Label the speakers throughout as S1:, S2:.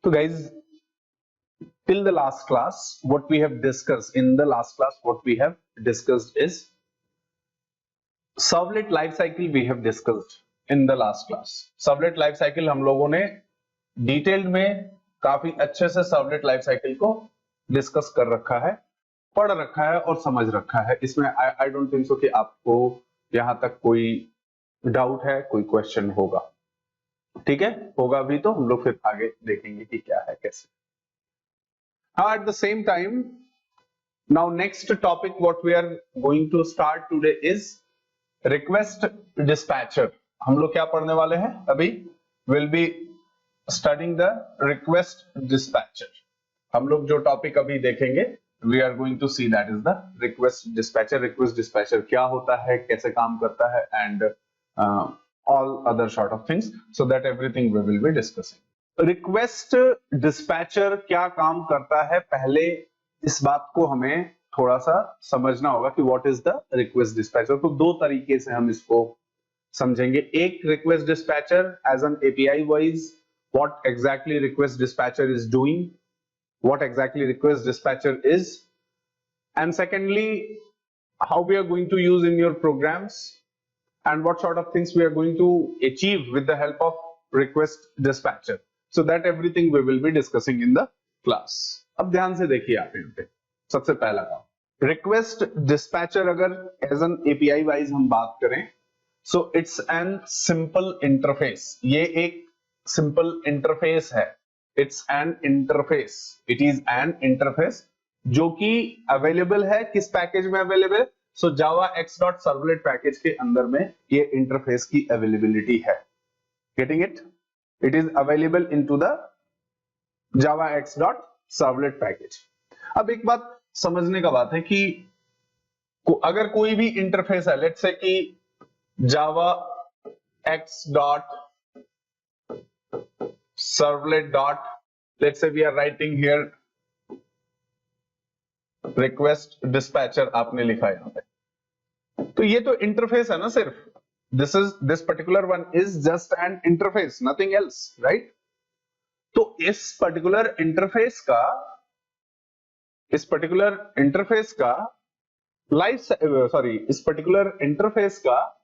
S1: So guys, till the last class, what we have discussed is servlet life cycle we have discussed in the last class. Servlet life cycle हम लोगों ने detailed में काफी अच्छे से servlet life cycle को discuss कर रखा है, पढ़ रखा है और समझ रखा है। इसमें आई डोंट थिंक सो कि आपको यहां तक कोई डाउट है, कोई क्वेश्चन होगा। ठीक है, होगा भी तो हम लोग फिर आगे देखेंगे कि क्या है कैसे। हाँ, at the same time now next topic what we are going to start today is request dispatcher. हम लोग क्या पढ़ने वाले हैं अभी? Will be studying the request dispatcher. हम लोग जो टॉपिक अभी देखेंगे we are going to see that is the request dispatcher. Request dispatcher क्या होता है, कैसे काम करता है and all other sort of things, so that everything we will be discussing. Request dispatcher क्या काम करता है, पहले इस बात को हमें थोड़ा सा समझना होगा कि what is the request dispatcher. तो दो तरीके से हम इसको समझेंगे। एक, request dispatcher as an API wise, what exactly request dispatcher is doing, what exactly request dispatcher is, and secondly how we are going to use in your programs and what sort of things we are going to achieve with the help of request dispatcher. So that everything we will be discussing in the class. अब ध्यान से देखिए आप यहाँ पे सबसे पहला काम, रिक्वेस्ट डिस्पैचर अगर एज एन एपीआई वाइज हम बात करें, so it's an simple interface. ये एक सिंपल इंटरफेस है, it's an interface, it is an interface जो कि अवेलेबल है किस पैकेज में available? So javax dot servlet package के अंदर में ये इंटरफेस की अवेलेबिलिटी है। Getting it? It is available into the javax dot servlet package. अब एक बात समझने का बात है कि अगर कोई भी इंटरफेस है, लेट्स से कि javax dot servlet dot, let's say we are writing here request dispatcher आपने लिखा यहां पे, तो ये तो इंटरफेस है ना सिर्फ। This particular one is just an interface, nothing else, right? तो इस पर्टिकुलर इंटरफेस का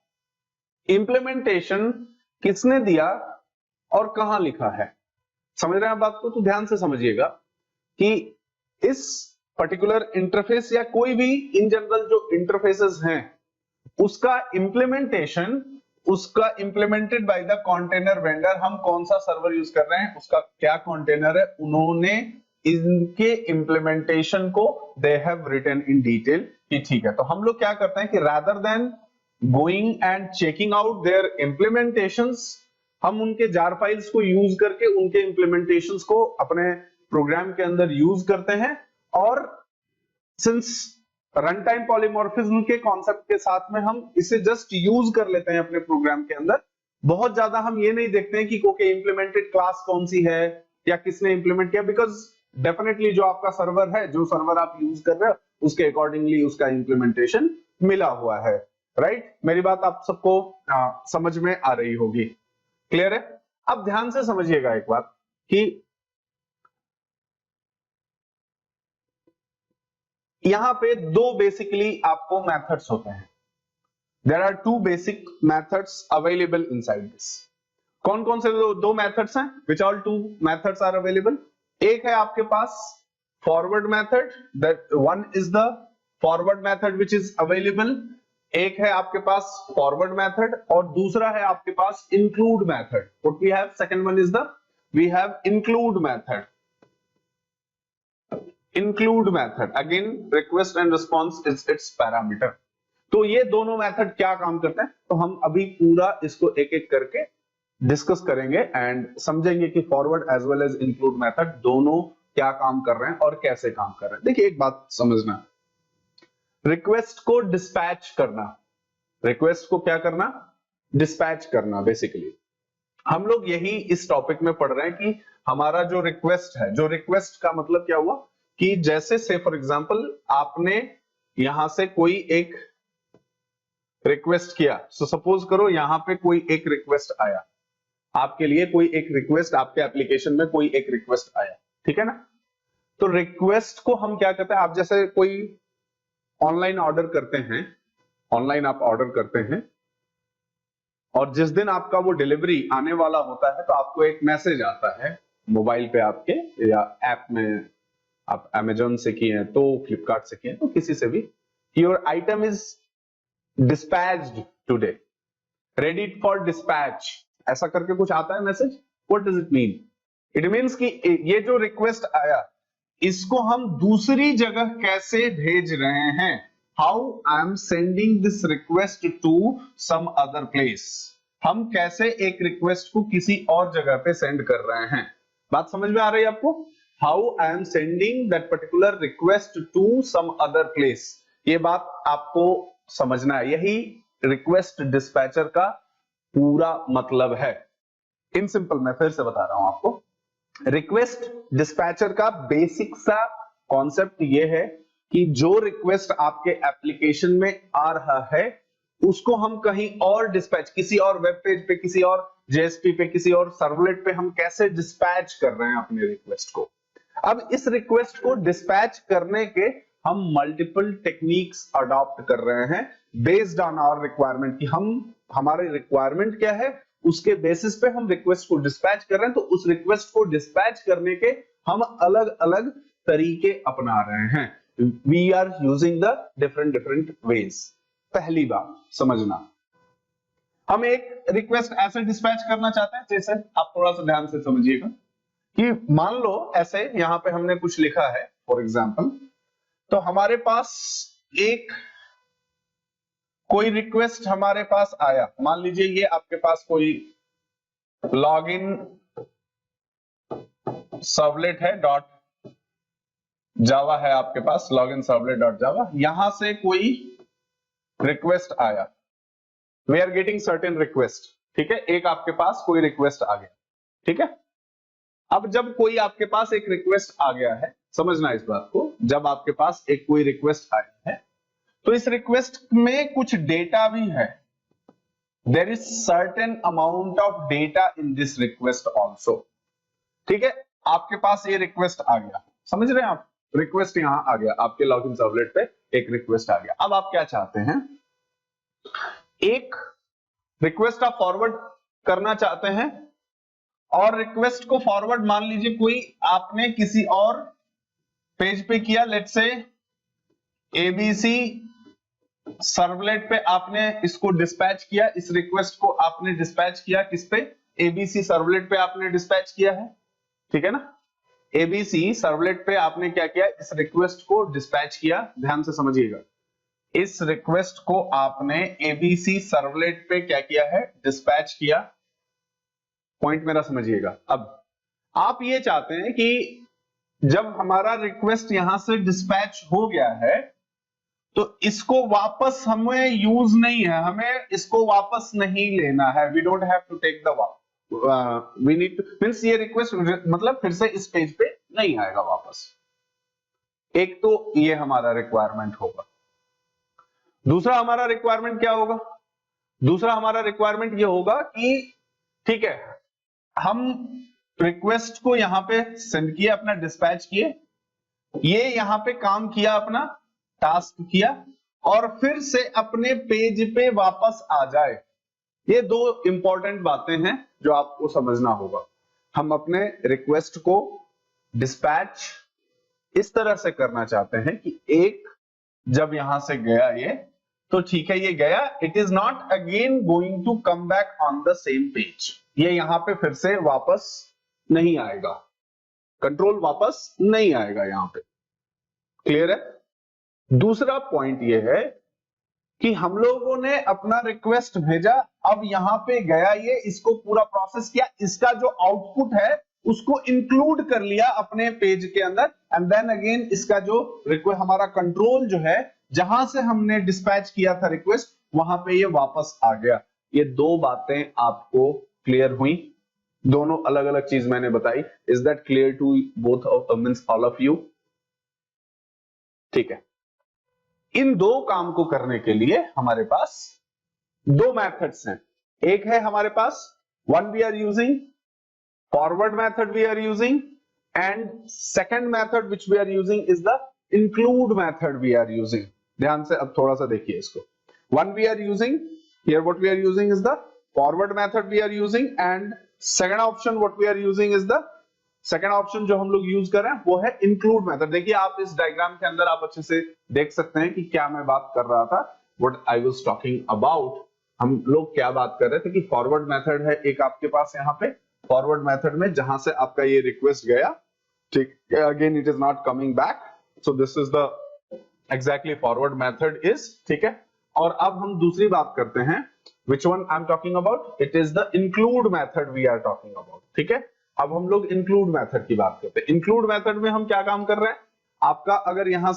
S1: इंप्लीमेंटेशन किसने दिया और कहां लिखा है? समझ रहे हैं आप बात को? तो ध्यान से समझिएगा कि इस पर्टिकुलर इंटरफेस या कोई भी इन जनरल जो इंटरफेसेस हैं उसका implemented by the container vendor. हम कौन सा सर्वर यूज कर रहे हैं, उसका क्या कंटेनर है, उन्होंने इनके इंप्लीमेंटेशन को they have written in detail कि ठीक है। तो हम लोग क्या करते हैं कि rather than going and checking out their implementations, हम उनके जार फाइल्स को यूज करके उनके इंप्लीमेंटेशंस को अपने प्रोग्राम के अंदर यूज करते हैं। और सिंस रन टाइम पॉलीमॉर्फिज्म के कॉन्सेप्ट के साथ में हम इसे जस्ट यूज कर लेते हैं अपने प्रोग्राम के अंदर। बहुत ज्यादा हम ये नहीं देखते हैं कि ओके इंप्लीमेंटेड क्लास कौन सी है या किसने इंप्लीमेंट किया, बिकॉज डेफिनेटली जो आपका सर्वर है, जो सर्वर आप यूज कर रहे हो, उसके अकॉर्डिंगली उसका इंप्लीमेंटेशन मिला हुआ है, राइट? मेरी बात आप सबको समझ में आ रही होगी, क्लियर है? अब ध्यान से समझिएगा एक बात कि यहां पे दो बेसिकली आपको मेथड्स होते हैं। There are two basic methods available inside this. कौन कौन से दो मेथड्स हैं? Which all two methods are available? एक है आपके पास forward method, that one is the forward method which is available. एक है आपके पास फॉरवर्ड मेथड और दूसरा है आपके पास include method. What we have, second one is the we have include method. Include method again request and response is its parameter. तो ये दोनों मेथड क्या काम करते हैं, तो हम अभी पूरा इसको एक एक करके डिस्कस करेंगे एंड समझेंगे कि forward as well as include method दोनों क्या काम कर रहे हैं और कैसे काम कर रहे हैं। देखिए एक बात समझना, रिक्वेस्ट को डिस्पैच करना, रिक्वेस्ट को क्या करना? डिस्पैच करना। बेसिकली हम लोग यही इस टॉपिक में पढ़ रहे हैं कि हमारा जो रिक्वेस्ट है, जो रिक्वेस्ट का मतलब क्या हुआ कि जैसे से फॉर एग्जांपल आपने यहां से कोई एक रिक्वेस्ट किया, सो सपोज करो यहां पे कोई एक रिक्वेस्ट आया, आपके लिए कोई एक रिक्वेस्ट, आपके एप्लीकेशन में कोई एक रिक्वेस्ट आया, ठीक है ना। तो रिक्वेस्ट को हम क्या कहते हैं, आप जैसे कोई ऑनलाइन ऑर्डर करते हैं, ऑनलाइन आप ऑर्डर करते हैं और जिस दिन आपका वो डिलीवरी आने वाला होता है तो आपको एक मैसेज आता है मोबाइल पे आपके, या ऐप में, आप अमेजोन से किए हैं तो, फ्लिपकार्ट से किए हैं तो, किसी से भी, your item is dispatched today, ready for dispatch, ऐसा करके कुछ आता है message. What does it mean? It means कि ये जो रिक्वेस्ट आया इसको हम दूसरी जगह कैसे भेज रहे हैं, how I am sending this request to some other place, हम कैसे एक रिक्वेस्ट को किसी और जगह पे सेंड कर रहे हैं। बात समझ में आ रही है आपको? How I am sending that particular request to some other place, ये बात आपको समझना है, यही रिक्वेस्ट डिस्पैचर का पूरा मतलब है। इन सिंपल मैं फिर से बता रहा हूं आपको, रिक्वेस्ट डिस्पैचर का बेसिक सा कॉन्सेप्ट ये है कि जो रिक्वेस्ट आपके एप्लीकेशन में आ रहा है उसको हम कहीं और डिस्पैच, किसी और वेब पेज पे, किसी और जेएसपी पे, किसी और सर्वलेट पे हम कैसे डिस्पैच कर रहे हैं अपने रिक्वेस्ट को। अब इस रिक्वेस्ट को डिस्पैच करने के हम मल्टीपल टेक्निक्स अडॉप्ट कर रहे हैं बेस्ड ऑन आवर रिक्वायरमेंट, कि हम, हमारे रिक्वायरमेंट क्या है उसके बेसिस पे हम रिक्वेस्ट को डिस्पैच कर रहे हैं। तो उस रिक्वेस्ट को डिस्पैच करने के हम अलग अलग तरीके अपना रहे हैं, we are using the different ways. पहली बात समझना, हम एक रिक्वेस्ट ऐसे डिस्पैच करना चाहते हैं, जैसे आप थोड़ा सा ध्यान से समझिएगा कि मान लो ऐसे यहां पे हमने कुछ लिखा है फॉर एग्जांपल, तो हमारे पास एक कोई रिक्वेस्ट हमारे पास आया, मान लीजिए ये आपके पास कोई लॉगिन सर्वलेट है डॉट जावा है आपके पास, लॉगिन सर्वलेट डॉट जावा, यहां से कोई रिक्वेस्ट आया, we are getting certain request, ठीक है, एक आपके पास कोई रिक्वेस्ट आ गया, ठीक है। अब जब कोई आपके पास एक रिक्वेस्ट आ गया है, समझना इस बात को, जब आपके पास एक कोई रिक्वेस्ट आया है तो इस रिक्वेस्ट में कुछ डेटा भी है, there is certain amount of data in this request also, ठीक है। आपके पास ये रिक्वेस्ट आ गया, समझ रहे हैं आप, रिक्वेस्ट यहां आ गया आपके लॉगिन सर्वलेट पे, एक रिक्वेस्ट आ गया। अब आप क्या चाहते हैं, एक रिक्वेस्ट आप फॉरवर्ड करना चाहते हैं, और रिक्वेस्ट को फॉरवर्ड मान लीजिए कोई आपने किसी और पेज पे किया, लेट्स से एबीसी सर्वलेट पे आपने इसको डिस्पैच किया, इस रिक्वेस्ट को आपने डिस्पैच किया किस पे, एबीसी सर्वलेट पे आपने डिस्पैच किया है, ठीक है ना। एबीसी सर्वलेट पे आपने क्या किया, इस रिक्वेस्ट को डिस्पैच किया, ध्यान से समझिएगा, इस रिक्वेस्ट को आपने एबीसी सर्वलेट पे क्या किया है, डिस्पैच किया, पॉइंट मेरा समझिएगा। अब आप ये चाहते हैं कि जब हमारा रिक्वेस्ट यहां से डिस्पैच हो गया है तो इसको वापस हमें यूज नहीं है, हमें इसको वापस नहीं लेना है, we don't have to take the we need to, means ये रिक्वेस्ट मतलब फिर से इस पेज पे नहीं आएगा वापस। एक तो ये हमारा रिक्वायरमेंट होगा। दूसरा हमारा रिक्वायरमेंट क्या होगा, दूसरा हमारा रिक्वायरमेंट ये होगा कि ठीक है, हम रिक्वेस्ट को यहां पे सेंड किए, अपना डिस्पैच किए, ये यहां पे काम किया, अपना टास्क किया, और फिर से अपने पेज पे वापस आ जाए। ये दो इंपॉर्टेंट बातें हैं जो आपको समझना होगा। हम अपने रिक्वेस्ट को डिस्पैच इस तरह से करना चाहते हैं कि एक जब यहां से गया ये, तो ठीक है ये गया, it is not again going to come back on the same page, ये यहां पे फिर से वापस नहीं आएगा, कंट्रोल वापस नहीं आएगा यहां पे, क्लियर है। दूसरा पॉइंट ये है कि हम लोगों ने अपना रिक्वेस्ट भेजा, अब यहां पे गया ये, इसको पूरा प्रोसेस किया, इसका जो आउटपुट है उसको इंक्लूड कर लिया अपने पेज के अंदर, एंड देन अगेन इसका जो रिक्वेस्ट, हमारा कंट्रोल जो है, जहां से हमने डिस्पैच किया था रिक्वेस्ट, वहां पे ये वापस आ गया। ये दो बातें आपको क्लियर हुई, दोनों अलग अलग चीज मैंने बताई। Is that clear to both of means all of you? ठीक है, इन दो काम को करने के लिए हमारे पास दो मेथड्स हैं। एक है हमारे पास One we are using forward method we are using, and second method which we are using is the include method we are using. ध्यान से अब थोड़ा सा देखिए इसको. One we are using here, what we are using is the forward method we are using, and second option what we are using is the second option जो हम लोग यूज कर रहे हैं वो है include method. देखिए आप इस डायग्राम के अंदर आप अच्छे से देख सकते हैं कि क्या मैं बात कर रहा था, what I was talking about. हम लोग क्या बात कर रहे थे कि फॉरवर्ड मेथड है एक आपके पास यहाँ पे, फॉरवर्ड मेथड में जहां से आपका ये रिक्वेस्ट गया, ठीक, again it is not coming back, so this is the exactly forward method is, ठीक है. और अब हम दूसरी बात करते हैं, which one I'm talking about? It is the include method we are talking about, ठीक है. अब हम लोग include method की बात करते हैं. include method में हम क्या काम कर रहे हैं, आपका अगर यहां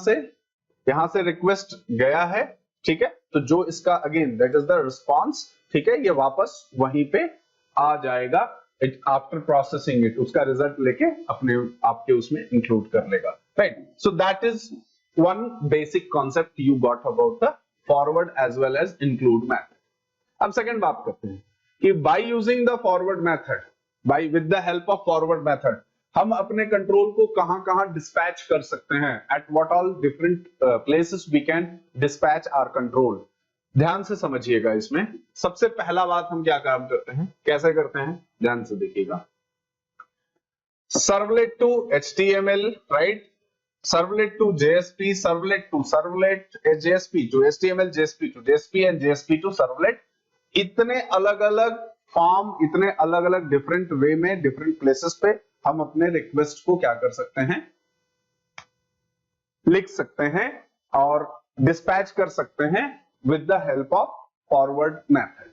S1: से रिक्वेस्ट गया है, ठीक है, तो जो इसका again that is the response, ठीक है, ये वापस वहीं पे आ जाएगा आफ्टर प्रोसेसिंग इट, उसका रिजल्ट लेके अपने आपके उसमें इंक्लूड कर लेगा, right. So that is one basic concept you got about the forward as well as include method. अब सेकंड बात करते हैं कि by using the forward method, by with the help of forward method हम अपने control को कहां dispatch कर सकते हैं, at what all different places we can dispatch our control. ध्यान से समझिएगा. इसमें सबसे पहला बात हम क्या काम करते हैं, कैसे करते हैं, ध्यान से देखिएगा. Servlet to HTML, right, servlet to JSP, servlet to servlet JSP to HTML, JSP to JSP and JSP to servlet. इतने अलग अलग फॉर्म, इतने अलग अलग डिफरेंट वे में डिफरेंट प्लेसेस पे हम अपने रिक्वेस्ट को क्या कर सकते हैं, लिख सकते हैं और डिस्पैच कर सकते हैं with the help of forward method.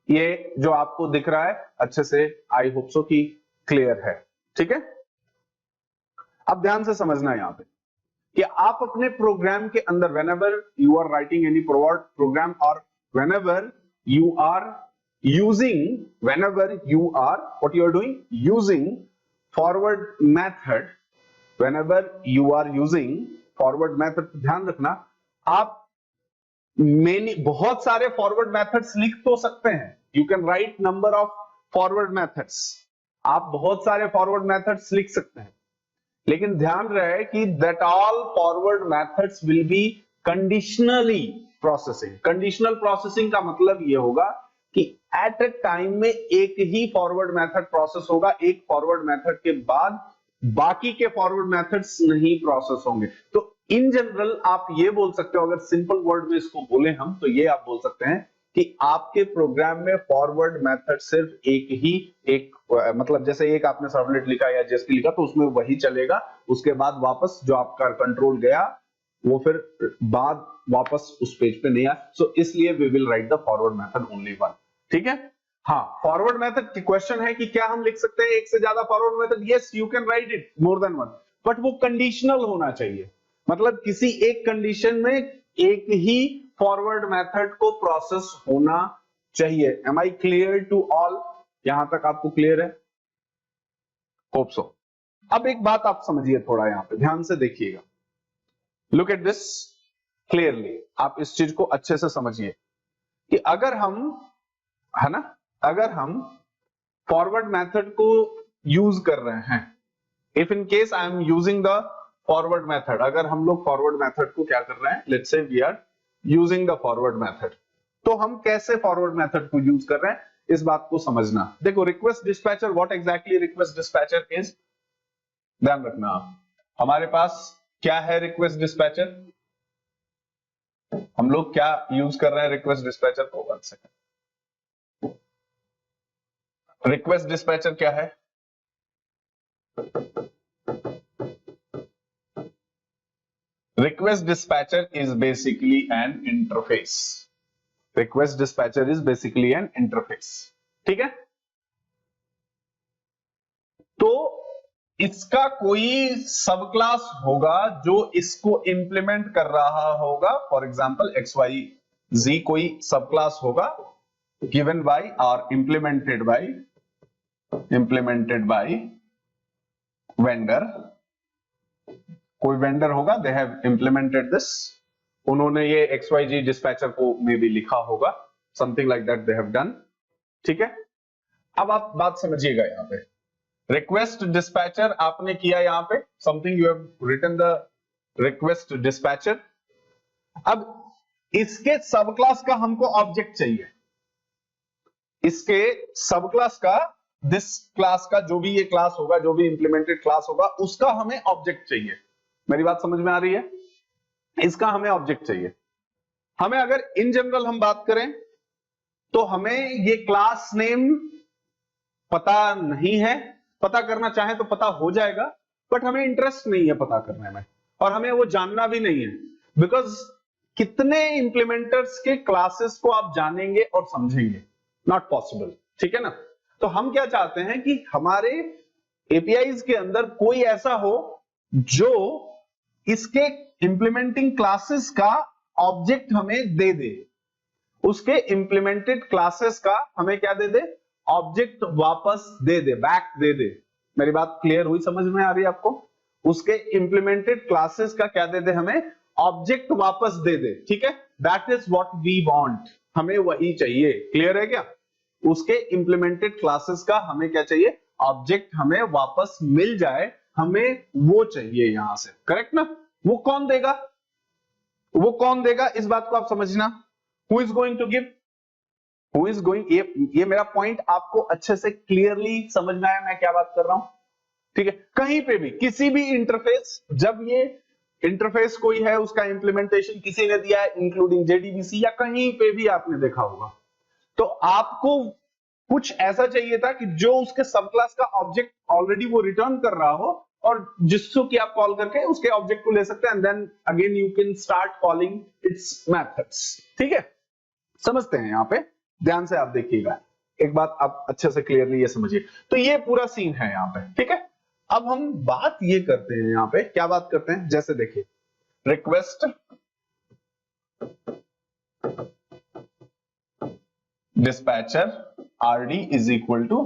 S1: ये जो आपको दिख रहा है अच्छे से, आई होप सो कि क्लियर है, ठीक है. अब ध्यान से समझना यहां पे कि आप अपने प्रोग्राम के अंदर whenever you are writing any program or whenever you are what you are doing using forward method, whenever you are using forward method, ध्यान रखना आप बहुत सारे फॉरवर्ड मेथड्स लिख तो सकते हैं. You can right number of forward methods, आप बहुत सारे फॉरवर्ड मेथड्स लिख सकते हैं, लेकिन ध्यान रहे कि that all forward methods will be conditionally processing. Conditional processing का मतलब यह होगा कि एट ए टाइम में एक ही फॉरवर्ड मेथड प्रोसेस होगा, एक फॉरवर्ड मेथड के बाद बाकी के फॉरवर्ड मेथड्स नहीं प्रोसेस होंगे. तो इन जनरल आप ये बोल सकते हो, अगर सिंपल वर्ड में इसको बोले हम, तो ये आप बोल सकते हैं कि आपके प्रोग्राम में फॉरवर्ड मेथड सिर्फ एक मतलब जैसे एक आपने सर्वलेट लिखा या JSP लिखा तो उसमें वही चलेगा, उसके बाद वापस जो आपका कंट्रोल गया वो फिर बाद वापस उस पेज पे नहीं आया. सो इसलिए we will write the forward method only one, ठीक है. हाँ, फॉरवर्ड मेथड की क्वेश्चन है कि क्या हम लिख सकते हैं एक से ज्यादा forward method. Yes, you can write it more than one, but वो कंडीशनल होना चाहिए. मतलब किसी एक कंडीशन में एक ही फॉरवर्ड मेथड को प्रोसेस होना चाहिए. Am I clear to all? यहां तक आपको क्लियर है? Hope so. अब एक बात आप समझिए, थोड़ा यहां पे ध्यान से देखिएगा. Look at this clearly. आप इस चीज को अच्छे से समझिए कि अगर हम, है ना, अगर हम फॉरवर्ड मेथड को यूज कर रहे हैं, if in case I am using the forward method, अगर हम लोग फॉरवर्ड मेथड को क्या कर रहे हैं, let's say we are using the forward method, तो हम कैसे फॉरवर्ड मेथड को यूज कर रहे हैं इस बात को समझना. देखो, request dispatcher, what exactly request dispatcher is, ध्यान रखना. हमारे पास क्या है रिक्वेस्ट डिस्पैचर, हम लोग क्या यूज कर रहे हैं रिक्वेस्ट डिस्पैचर को. 1 सेकंड. रिक्वेस्ट डिस्पैचर क्या है? Request dispatcher is basically an interface. Request dispatcher is basically an interface. ठीक है. तो इसका कोई सब क्लास होगा जो इसको इंप्लीमेंट कर रहा होगा. फॉर एग्जाम्पल XYZ कोई सब क्लास होगा given by or implemented by vendor. कोई वेंडर होगा, दे हैव इंप्लीमेंटेड दिस, उन्होंने ये XYZ डिस्पैचर को मे बी लिखा होगा, something like that they have done. ठीक है. अब आप बात समझिएगा, यहां पे रिक्वेस्ट डिस्पैचर आपने किया, यहां पे something you have written the request dispatcher. अब इसके सब क्लास का हमको ऑब्जेक्ट चाहिए, इसके सब क्लास का, दिस क्लास का जो भी ये क्लास होगा, जो भी इंप्लीमेंटेड क्लास होगा, उसका हमें ऑब्जेक्ट चाहिए। मेरी बात समझ में आ रही है? इसका हमें ऑब्जेक्ट चाहिए। हमें अगर इन जनरल हम बात करें तो हमें ये क्लास नेम पता नहीं है, पता करना चाहे तो पता हो जाएगा, बट हमें इंटरेस्ट नहीं है पता करने में, और हमें वो जानना भी नहीं है, बिकॉज कितने इंप्लीमेंटर्स के क्लासेस को आप जानेंगे और समझेंगे, नॉट पॉसिबल। ठीक है ना? तो हम क्या चाहते हैं कि हमारे एपीआईज के अंदर कोई ऐसा हो जो इसके इंप्लीमेंटिंग क्लासेस का ऑब्जेक्ट हमें दे दे, उसके इंप्लीमेंटेड क्लासेस का हमें क्या दे दे, ऑब्जेक्ट वापस दे दे, बैक दे दे। मेरी बात क्लियर हुई, समझ में आ रही है आपको? उसके इंप्लीमेंटेड क्लासेस का क्या दे दे, हमें ऑब्जेक्ट वापस दे दे। ठीक है, that is what we want, हमें वही चाहिए। क्लियर है क्या? उसके इंप्लीमेंटेड क्लासेस का हमें क्या चाहिए, ऑब्जेक्ट हमें वापस मिल जाए, हमें वो चाहिए यहां से। करेक्ट ना? वो कौन देगा, वो कौन देगा, इस बात को आप समझना। Who is going to give, who is going, ये मेरा पॉइंट आपको अच्छे से क्लियरली समझ में आया मैं क्या बात कर रहा हूं? ठीक है, कहीं पे भी किसी भी इंटरफेस, जब ये इंटरफेस कोई है उसका इंप्लीमेंटेशन किसी ने दिया है इंक्लूडिंग जेडीबीसी या कहीं पे भी आपने देखा होगा, तो आपको कुछ ऐसा चाहिए था कि जो उसके सब क्लास का ऑब्जेक्ट ऑलरेडी वो रिटर्न कर रहा हो, और जिसको कि आप कॉल करके उसके ऑब्जेक्ट को ले सकते हैं, and then again you can start calling its methods. ठीक है, समझते हैं? यहां पे ध्यान से आप देखिएगा, एक बात आप अच्छे से क्लियरली ये समझिए। तो ये पूरा सीन है यहां पे। ठीक है, अब हम बात ये करते हैं, यहां पे क्या बात करते हैं, जैसे देखिए request dispatcher RD is equal to,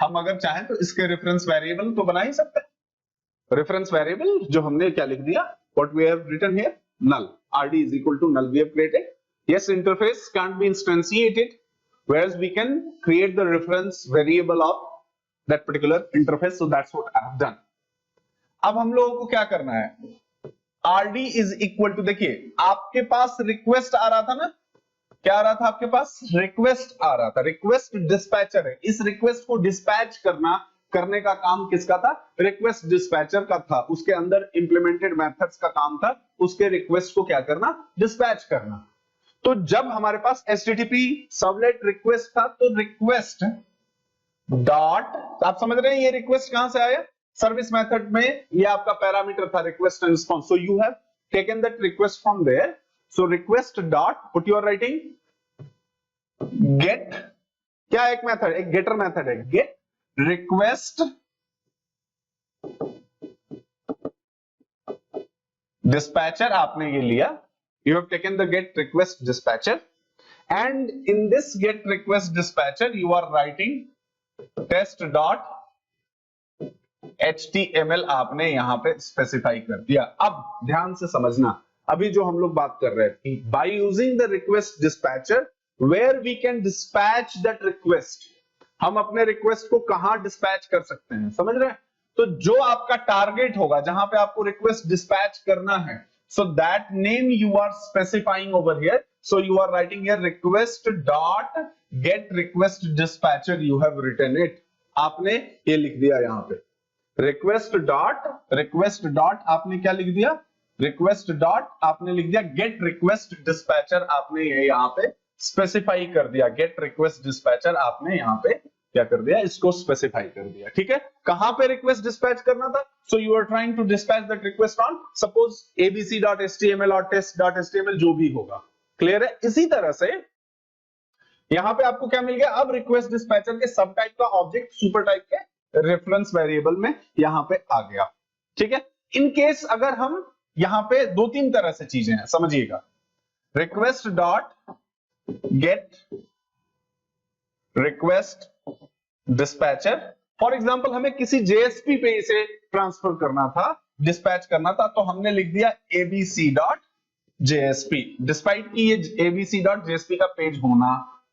S1: हम अगर चाहें तो इसके रेफरेंस वेरिएबल तो बना ही सकते हैं। रेफरेंस वेरिएबल जो हमने क्या लिख दिया, what we have written here, null, rd is equal to null we have created. Yes, interface can't be instantiated, whereas we can create the reference variable of that particular interface, so that's what I have done. अब हम लोगों को क्या करना है, rd is equal to, देखिए आपके पास request आ रहा था ना, क्या आ रहा था आपके पास, रिक्वेस्ट आ रहा था, रिक्वेस्ट डिस्पैचर है, इस रिक्वेस्ट को डिस्पैच करने का काम किसका था, रिक्वेस्ट डिस्पैचर का था। उसके अंदर इंप्लीमेंटेड मेथड्स का काम था उसके रिक्वेस्ट को क्या करना, डिस्पैच करना। तो जब हमारे पास एचटीटीपी सर्वलेट रिक्वेस्ट था, तो रिक्वेस्ट डॉट, आप समझ रहे हैं ये रिक्वेस्ट कहां से आया, सर्विस मेथड में ये आपका पैरामीटर था request and response, so you have taken that request from there. So request dot, put you are writing get, क्या एक मेथड, एक गेटर मेथड है, गेट रिक्वेस्ट डिस्पैचर, आपने ये लिया, you have taken the get request dispatcher, and in this get request dispatcher you are writing test dot html, आपने यहां पे स्पेसिफाई कर दिया। अब ध्यान से समझना, अभी जो हम लोग बात कर रहे थे, by using the request dispatcher where we can dispatch that request, हम अपने रिक्वेस्ट को कहां डिस्पैच कर सकते हैं, समझ रहे हैं? तो जो आपका टारगेट होगा जहां पे आपको रिक्वेस्ट डिस्पैच करना है, so that name you are specifying over here, so you are writing here request dot get request dispatcher, you have written it, आपने ये लिख दिया यहां पे request dot आपने क्या लिख दिया, request dot आपने लिख दिया get request dispatcher, आपने ये यहां पे स्पेसिफाई कर दिया, गेट रिक्वेस्ट डिस्पैचर आपने यहां पे क्या कर दिया, इसको स्पेसिफाई कर दिया। ठीक है, कहां पे रिक्वेस्ट डिस्पैच करना था, so you are trying to dispatch that request on suppose abc.html और test.html, जो भी होगा। क्लियर है? इसी तरह से यहां पे आपको क्या मिल गया, अब रिक्वेस्ट डिस्पैचर के सब टाइप का ऑब्जेक्ट सुपर टाइप के रेफरेंस वेरिएबल में यहां पे आ गया। ठीक है, इन केस अगर हम यहां पे दो तीन तरह से चीजें हैं, समझिएगा, request dot get request dispatcher, for example हमें किसी जेएसपी पे इसे ट्रांसफर करना था, डिस्पैच करना था, तो हमने लिख दिया abc.jsp, डिस्पाइट कि ये abc.jsp का पेज होना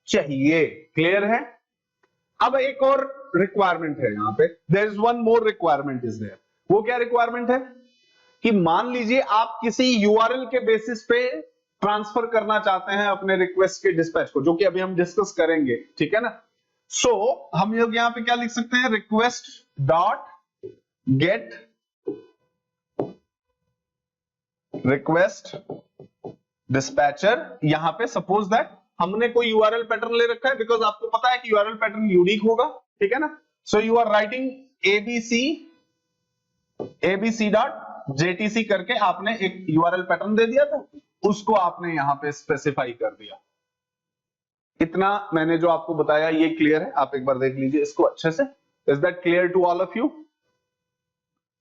S1: चाहिए। क्लियर है? अब एक और रिक्वायरमेंट है यहां पे, there is one more requirement is there. वो क्या रिक्वायरमेंट है कि मान लीजिए आप किसी यूआरएल के बेसिस पे ट्रांसफर करना चाहते हैं अपने रिक्वेस्ट के डिस्पैच को, जो कि अभी हम डिस्कस करेंगे, ठीक है ना। सो हम लोग यहां पे क्या लिख सकते हैं, request dot get request dispatcher. यहां पे सपोज दैट हमने कोई यूआरएल पैटर्न ले रखा है, बिकॉज आपको पता है कि यूआरएल पैटर्न यूनिक होगा, ठीक है ना। So you are writing abc dot JTC करके आपने एक यूआरएल पैटर्न दे दिया था, उसको आपने यहां पे स्पेसिफाई कर दिया। इतना मैंने जो आपको बताया ये क्लियर है, आप एक बार देख लीजिए इसको अच्छे से। Is that clear to all of you?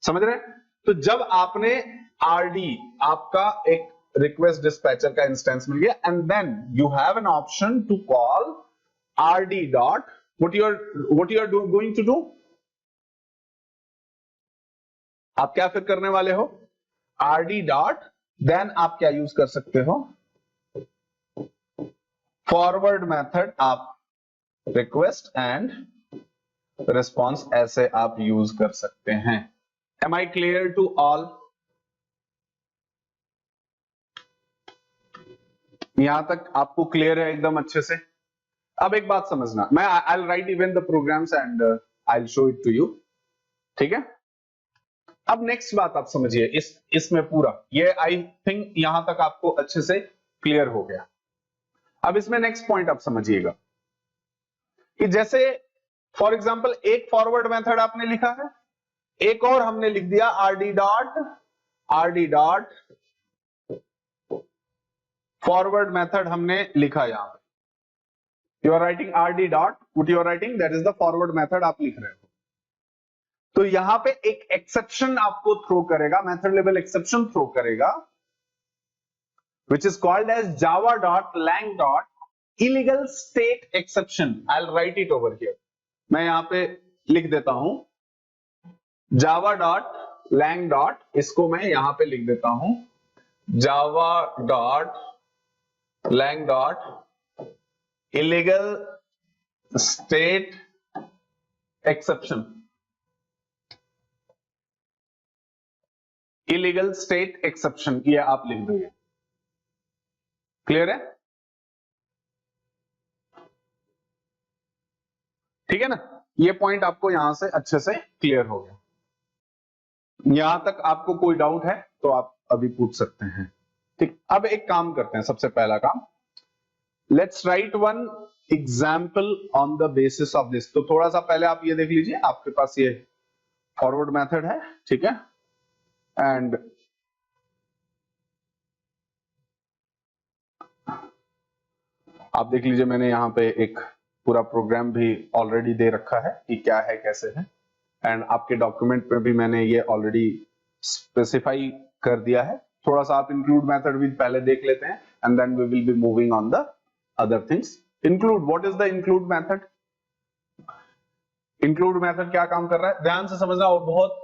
S1: समझ रहे हैं? तो जब आपने आरडी, आपका एक रिक्वेस्ट डिस्पैचर का इंस्टेंस मिल गया, and then you have an option to call RD dot, what you are going to do, आप क्या फिर करने वाले हो, आरडी डॉट, देन आप क्या यूज कर सकते हो, फॉरवर्ड मेथड, आप रिक्वेस्ट एंड रिस्पॉन्स ऐसे आप यूज कर सकते हैं। Am I clear to all? यहां तक आपको क्लियर है एकदम अच्छे से? अब एक बात समझना, मैं I will write even the programs and I will show it to you, ठीक है। अब नेक्स्ट बात आप समझिए, इसमें पूरा ये आई थिंक यहां तक आपको अच्छे से क्लियर हो गया। अब इसमें नेक्स्ट पॉइंट आप समझिएगा कि जैसे फॉर एग्जांपल एक फॉरवर्ड मेथड आपने लिखा है, एक और हमने लिख दिया आरडी डॉट फॉरवर्ड मेथड हमने लिखा यहां पे, you are writing RD dot, what you are writing, that is the forward method आप लिख रहे हो। तो यहां पे एक एक्सेप्शन आपको थ्रो करेगा, मेथड लेवल एक्सेप्शन थ्रो करेगा, which is called as java.lang.illegal state exception. I'll write it over here. मैं यहां पे लिख देता हूं java.lang. इसको मैं यहां पे लिख देता हूं java.lang. illegal state exception. illegal state exception ये आप लिख दोगे। क्लियर है? ठीक है ना, ये पॉइंट आपको यहां से अच्छे से क्लियर हो गया। यहां तक आपको कोई डाउट है तो आप अभी पूछ सकते हैं। ठीक, अब एक काम करते हैं, सबसे पहला काम, let's write one example on the basis of this. तो थोड़ा सा पहले आप ये देख लीजिए, आपके पास ये फॉरवर्ड मेथड है, ठीक है, एंड आप देख लीजिए मैंने यहां पे एक पूरा प्रोग्राम भी ऑलरेडी दे रखा है कि क्या है कैसे है, एंड आपके डॉक्यूमेंट में भी मैंने ये ऑलरेडी स्पेसिफाई कर दिया है। थोड़ा सा आप इंक्लूड मेथड भी पहले देख लेते हैं, and then we will be moving on the other things. Include, what is the include method? Include method क्या काम कर रहा है, ध्यान से समझना, और बहुत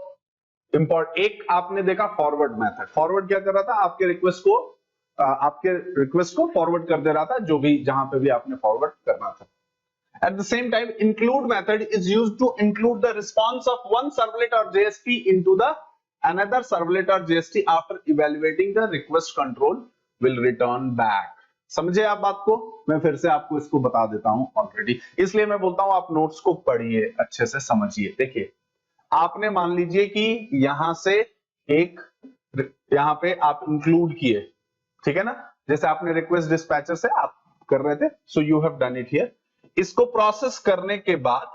S1: इंपॉर्टेंट। एक आपने देखा फॉरवर्ड मेथड, फॉरवर्ड क्या कर रहा था, आपके रिक्वेस्ट को फॉरवर्ड कर दे रहा था, जो भी जहां पे भी आपने फॉरवर्ड करना था। At the same time, include method is used to include the response of one servlet or JSP into the another servlet or JSP after evaluating the request control will return back. समझे आप बात को? मैं फिर से आपको इसको बता देता हूं ऑलरेडी, इसलिए मैं बोलता हूं आप नोट्स को पढ़िए, अच्छे से समझिए। देखिए, आपने मान लीजिए कि यहां से एक, यहां पे आप इंक्लूड किए, ठीक है ना, जैसे आपने रिक्वेस्ट डिस्पैचर से आप कर रहे थे, सो you have done it here. इसको प्रोसेस करने के बाद,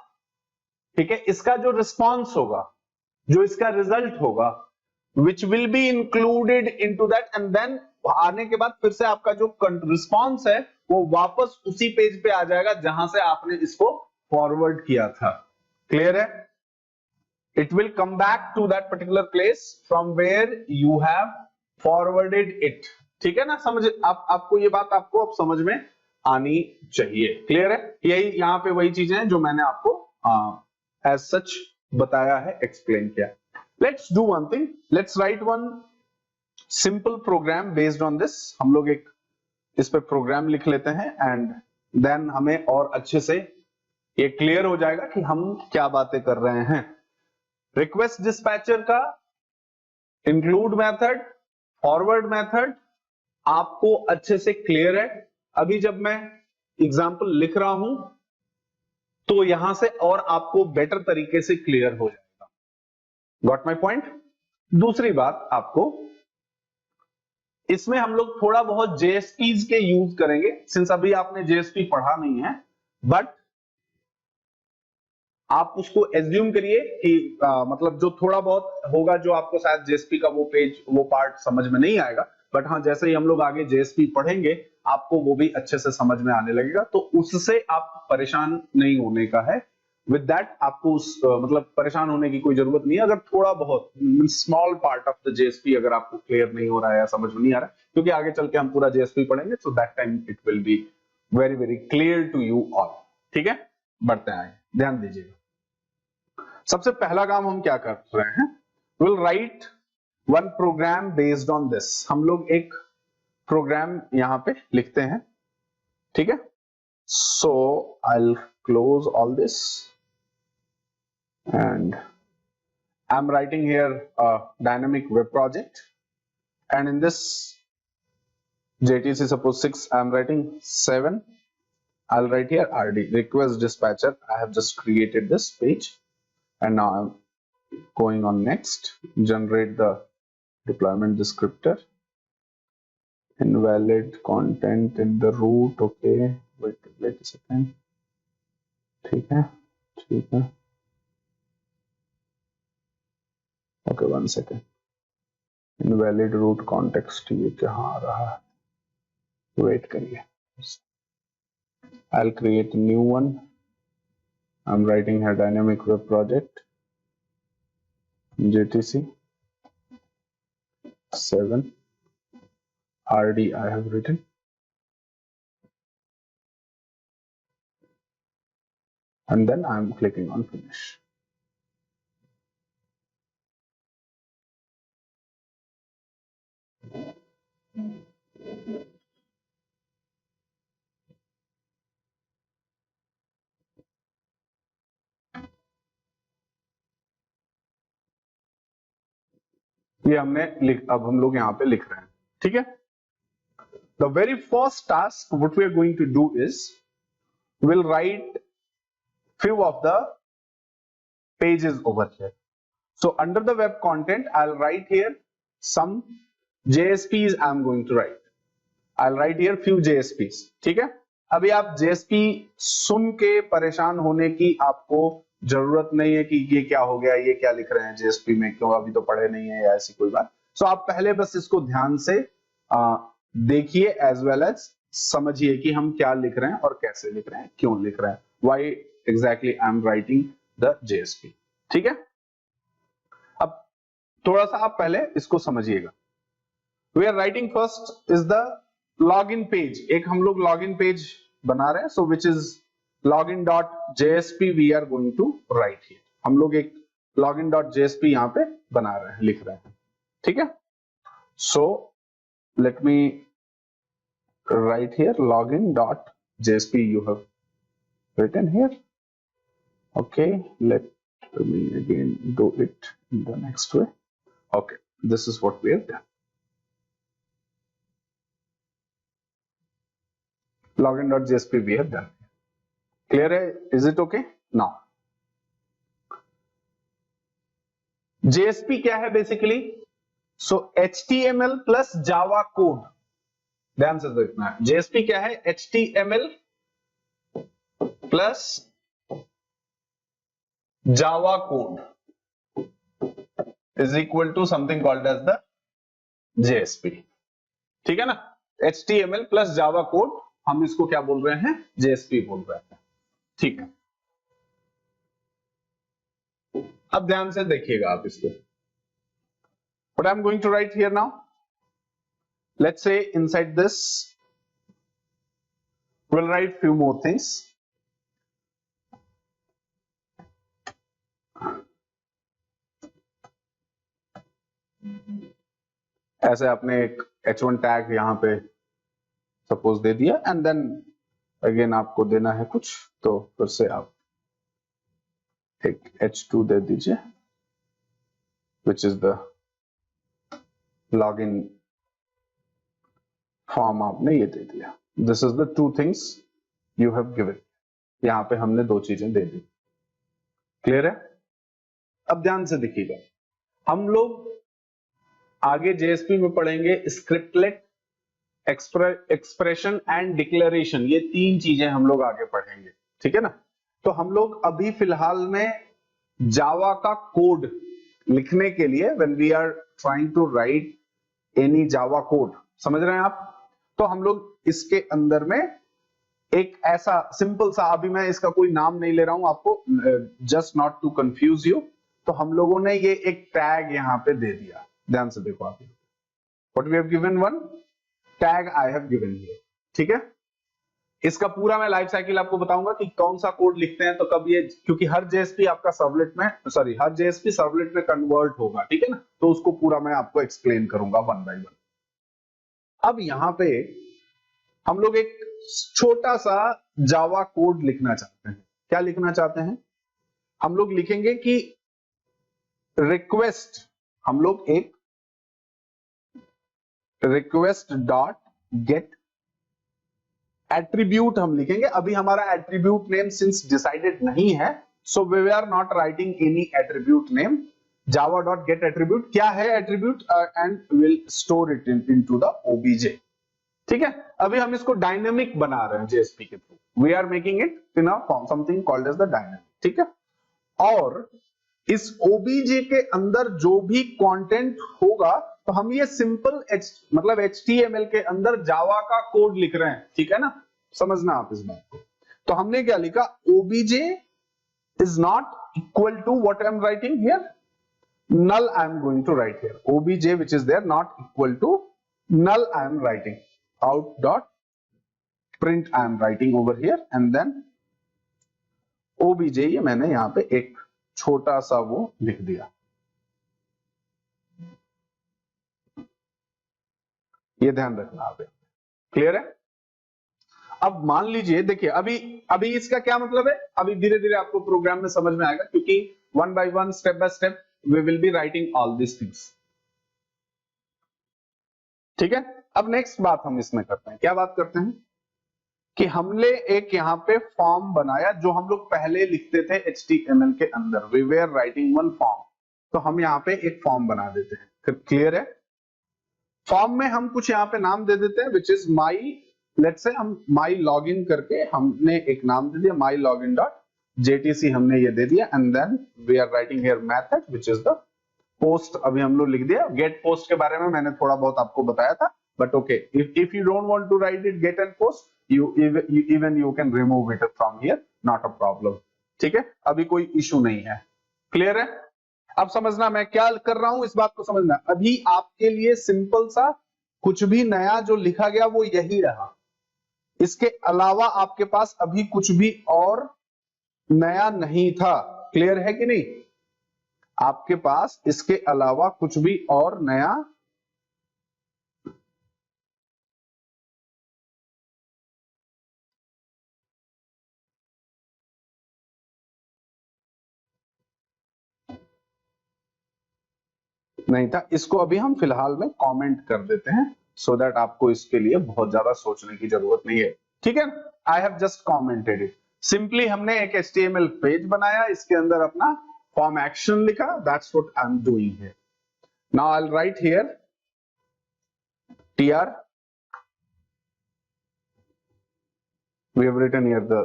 S1: ठीक है, इसका जो रिस्पॉन्स होगा, जो इसका रिजल्ट होगा, which will be included into that, and then आने के बाद फिर से आपका जो रिस्पॉन्स है वो वापस उसी पेज पे आ जाएगा जहां से आपने इसको फॉरवर्ड किया था। क्लियर है? It will come back to that particular place from where you have forwarded it. ठीक है ना, समझ आपको ये बात आपको अब समझ में आनी चाहिए। क्लियर है? यही यहां पे वही चीजें हैं जो मैंने आपको एज सच बताया है, एक्सप्लेन किया। Let's do one thing, let's write one simple program based on this. हम लोग एक इस पे प्रोग्राम लिख लेते हैं, एंड देन हमें और अच्छे से ये क्लियर हो जाएगा कि हम क्या बातें कर रहे हैं। रिक्वेस्ट डिस्पैचर का इंक्लूड मेथड, फॉरवर्ड मेथड आपको अच्छे से क्लियर है। अभी जब मैं एग्जांपल लिख रहा हूं तो यहां से और आपको बेटर तरीके से क्लियर हो जाएगा। Got my point. दूसरी बात, आपको इसमें हम लोग थोड़ा बहुत जेएसपीज के यूज करेंगे, सिंस अभी आपने जेएसपी पढ़ा नहीं है, बट आप उसको एज्यूम करिए कि मतलब जो थोड़ा बहुत होगा, जो आपको शायद जेएसपी का वो पेज वो पार्ट समझ में नहीं आएगा, बट हाँ जैसे ही हम लोग आगे जेएसपी पढ़ेंगे आपको वो भी अच्छे से समझ में आने लगेगा, तो उससे आप परेशान नहीं होने का है। विद दैट आपको उस मतलब परेशान होने की कोई जरूरत नहीं है अगर थोड़ा बहुत small part of the JSP अगर आपको क्लियर नहीं हो रहा है या समझ में नहीं आ रहा है, क्योंकि आगे चल के हम पूरा जेएसपी पढ़ेंगे, so that time it will be very very clear to you all. ठीक है, बढ़ते हैं, ध्यान दीजिएगा। सबसे पहला काम हम क्या कर रहे हैं, will write one program based on this. हम लोग एक प्रोग्राम यहां पे लिखते हैं, ठीक है। So I will close all this and I am writing here a dynamic web project, and in this JTC suppose 6, I am writing 7. I'll write here RD request dispatcher. I have just created this page, and now I'm going on next. Generate the deployment descriptor. Invalid content in the root. Okay, wait a second. ठीक है, ठीक है. Okay, 1 second. Invalid root context ये कहाँ आ रहा है? Wait करिए. I'll create a new one. I'm writing a dynamic web project. JTC 7 RD I have written, and then I'm clicking on finish. ये हमने अब हम लोग यहाँ पे लिख रहे हैं, ठीक है। The very first task what we are going to do is we'll write few of the pages over here. So under the web content I'll write here some JSPs I'm going to write. I'll write here few JSPs, ठीक है। अभी आप JSP सुन के परेशान होने की आपको जरूरत नहीं है कि ये क्या हो गया, ये क्या लिख रहे हैं JSP में, क्यों अभी तो पढ़े नहीं है या ऐसी कोई बात। सो आप पहले बस इसको ध्यान से देखिए एज वेल एज समझिए कि हम क्या लिख रहे हैं और कैसे लिख रहे हैं, क्यों लिख रहे हैं, why exactly I am writing the JSP, ठीक है। अब थोड़ा सा आप पहले इसको समझिएगा। We are writing first is the login page. एक हम लोग लॉगिन पेज बना रहे हैं, so which is login.jsp we are going to write here. हम लोग एक login.jsp यहाँ पे बना रहे हैं, लिख रहे हैं, ठीक है। So let me write here login.jsp you have written here. Okay, let me again do it in the next way. Okay, this is what we have done. Login.jsp we have done. Clear है? Is it okay? Now JSP क्या है basically? So HTML plus Java code, ध्यान से देखना है। JSP क्या है? HTML plus Java code is equal to something called as the JSP, ठीक है ना। HTML प्लस जावा कोड, हम इसको क्या बोल रहे हैं? JSP बोल रहे हैं, ठीक है। अब ध्यान से देखिएगा आप इसको। What I'm going to write here now, let's say inside this we'll write few more things. ऐसे आपने एक h1 टैग यहां पे सपोज दे दिया, एंड देन अगेन आपको देना है कुछ, तो फिर से आप एक H2 दे दीजिए, which is the login form आपने ये दे दिया। This is the two things you have given. यहां पे हमने दो चीजें दे दी। क्लियर है? अब ध्यान से देखिएगा, हम लोग आगे जेएसपी में पढ़ेंगे स्क्रिप्टलेट, एक्सप्रेशन एंड डिक्लेरेशन, ये तीन चीजें हम लोग आगे पढ़ेंगे, ठीक है ना। तो हम लोग अभी फिलहाल में जावा का कोड लिखने के लिए when we are trying to write any Java code, समझ रहे हैं आप, तो हम लोग इसके अंदर में एक ऐसा सिंपल सा, अभी मैं इसका कोई नाम नहीं ले रहा हूं आपको, just not to confuse you, तो हम लोगों ने ये एक टैग यहां पे दे दिया। ध्यान से देखो आप, what we have given, one tag I have given here, ठीक है। इसका पूरा मैं लाइफ साइकिल आपको बताऊंगा कि कौन सा कोड लिखते हैं तो कब ये, क्योंकि हर जेएसपी आपका सर्वलेट में, सॉरी हर जेएसपी सर्वलेट में कन्वर्ट होगा, ठीक है ना, तो उसको पूरा मैं आपको एक्सप्लेन करूंगा वन बाय वन। अब यहां पे हम लोग एक छोटा सा जावा कोड लिखना चाहते हैं। क्या लिखना चाहते हैं? हम लोग लिखेंगे कि रिक्वेस्ट, हम लोग एक रिक्वेस्ट डॉट गेट एट्रीब्यूट हम लिखेंगे। अभी हमारा एट्रीब्यूट नेम सिंस डिसाइडेड नहीं है, so we are not writing any attribute name. Java dot get attribute, क्या है attribute, and will store it into the OBJ, ठीक है। अभी हम इसको डायनेमिक बना रहे हैं जेएसपी के थ्रू, we are making it in a form something called as the dynamic, ठीक है। और इस ओबीजे के अंदर जो भी कंटेंट होगा, तो हम ये सिंपल मतलब HTML के अंदर जावा का कोड लिख रहे हैं, ठीक है ना, समझना आप इस बात को। तो हमने क्या लिखा, OBJ is not equal to what I am writing here, null I am going to write here, obj which is there not equal to null I am writing, out dot print I am writing over here, and then obj ये मैंने यहां पे एक छोटा सा वो लिख दिया। ये ध्यान रखना आप, क्लियर है। अब मान लीजिए, देखिए अभी इसका क्या मतलब है, अभी धीरे धीरे आपको प्रोग्राम में समझ में आएगा, क्योंकि one by one step by step we will be writing all these things, ठीक है। अब नेक्स्ट बात हम इसमें करते हैं, क्या बात करते हैं कि हमने एक यहां पे फॉर्म बनाया जो हम लोग पहले लिखते थे HTML के अंदर, we were writing one form, तो हम यहां पे एक फॉर्म बना देते हैं। क्लियर है? फॉर्म में हम कुछ यहां पे नाम दे देते हैं, which is my, let's say हम my login करके हमने एक नाम दे दिया, my login dot JTC हमने ये दे दिया, and then we are writing here method which is the post, अभी हम लोग लिख दिया। get post के बारे में मैंने थोड़ा बहुत आपको बताया था, but okay, if you don't want to write it get and post, you can remove it from here, not a problem, ठीक है, अभी कोई इशू नहीं है। क्लियर है? अब समझना मैं क्या कर रहा हूं, इस बात को समझना। अभी आपके लिए सिंपल सा कुछ भी नया जो लिखा गया वो यही रहा, इसके अलावा आपके पास अभी कुछ भी और नया नहीं था। क्लियर है कि नहीं? आपके पास इसके अलावा कुछ भी और नया नहीं था। इसको अभी हम फिलहाल में कमेंट कर देते हैं, सो दैट आपको इसके लिए बहुत ज्यादा सोचने की जरूरत नहीं है, ठीक है। I have just commented it, simply हमने एक HTML पेज बनाया, इसके अंदर अपना फॉर्म एक्शन लिखा, that's what I am doing here. Now I will write here tr, we have written here the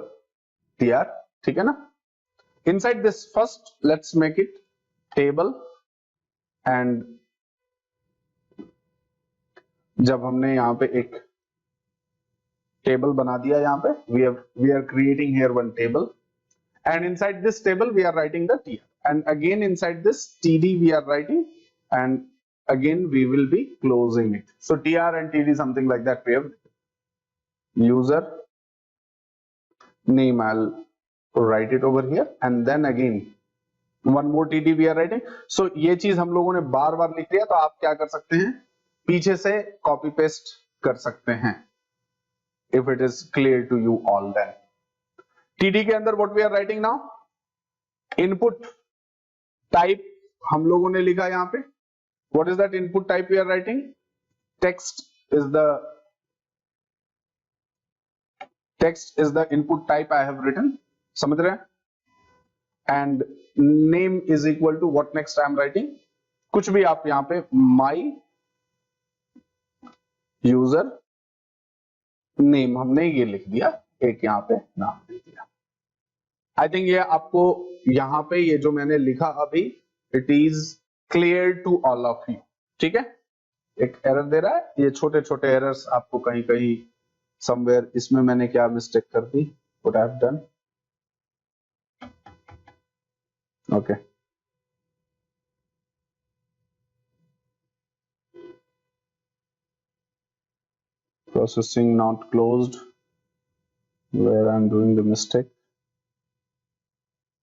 S1: tr, ठीक है ना। inside this first let's make it table, and जब हमने यहां पे एक टेबल बना दिया, यहां पे we are creating here one table, and inside this table we are writing the tr, and again inside this td we are writing, and again we will be closing it. So tr and td something like that we have. User name I'll write it over here, and then again one more td we are writing. So ये चीज हम लोगों ने बार बार लिख लिया, तो आप क्या कर सकते हैं, पीछे से कॉपी पेस्ट कर सकते हैं, if it is clear to you all. then td के अंदर what we are writing now, input type हम लोगों ने लिखा यहां पे, what is that input type we are writing, text is the input type I have written, समझ रहे हैं, and name is equal to what next I am writing, कुछ भी आप यहां पे माई यूजर नेम हमने ये लिख दिया, एक यहां पे नाम दे दिया। आई थिंक ये आपको यहां पे ये जो मैंने लिखा अभी, it is clear to all of you, ठीक है। एक एरर दे रहा है, ये छोटे छोटे एरर्स आपको कहीं कहीं समवेयर, इसमें मैंने क्या मिस्टेक कर दी, what I have done, okay processing not closed, where I'm doing the mistake,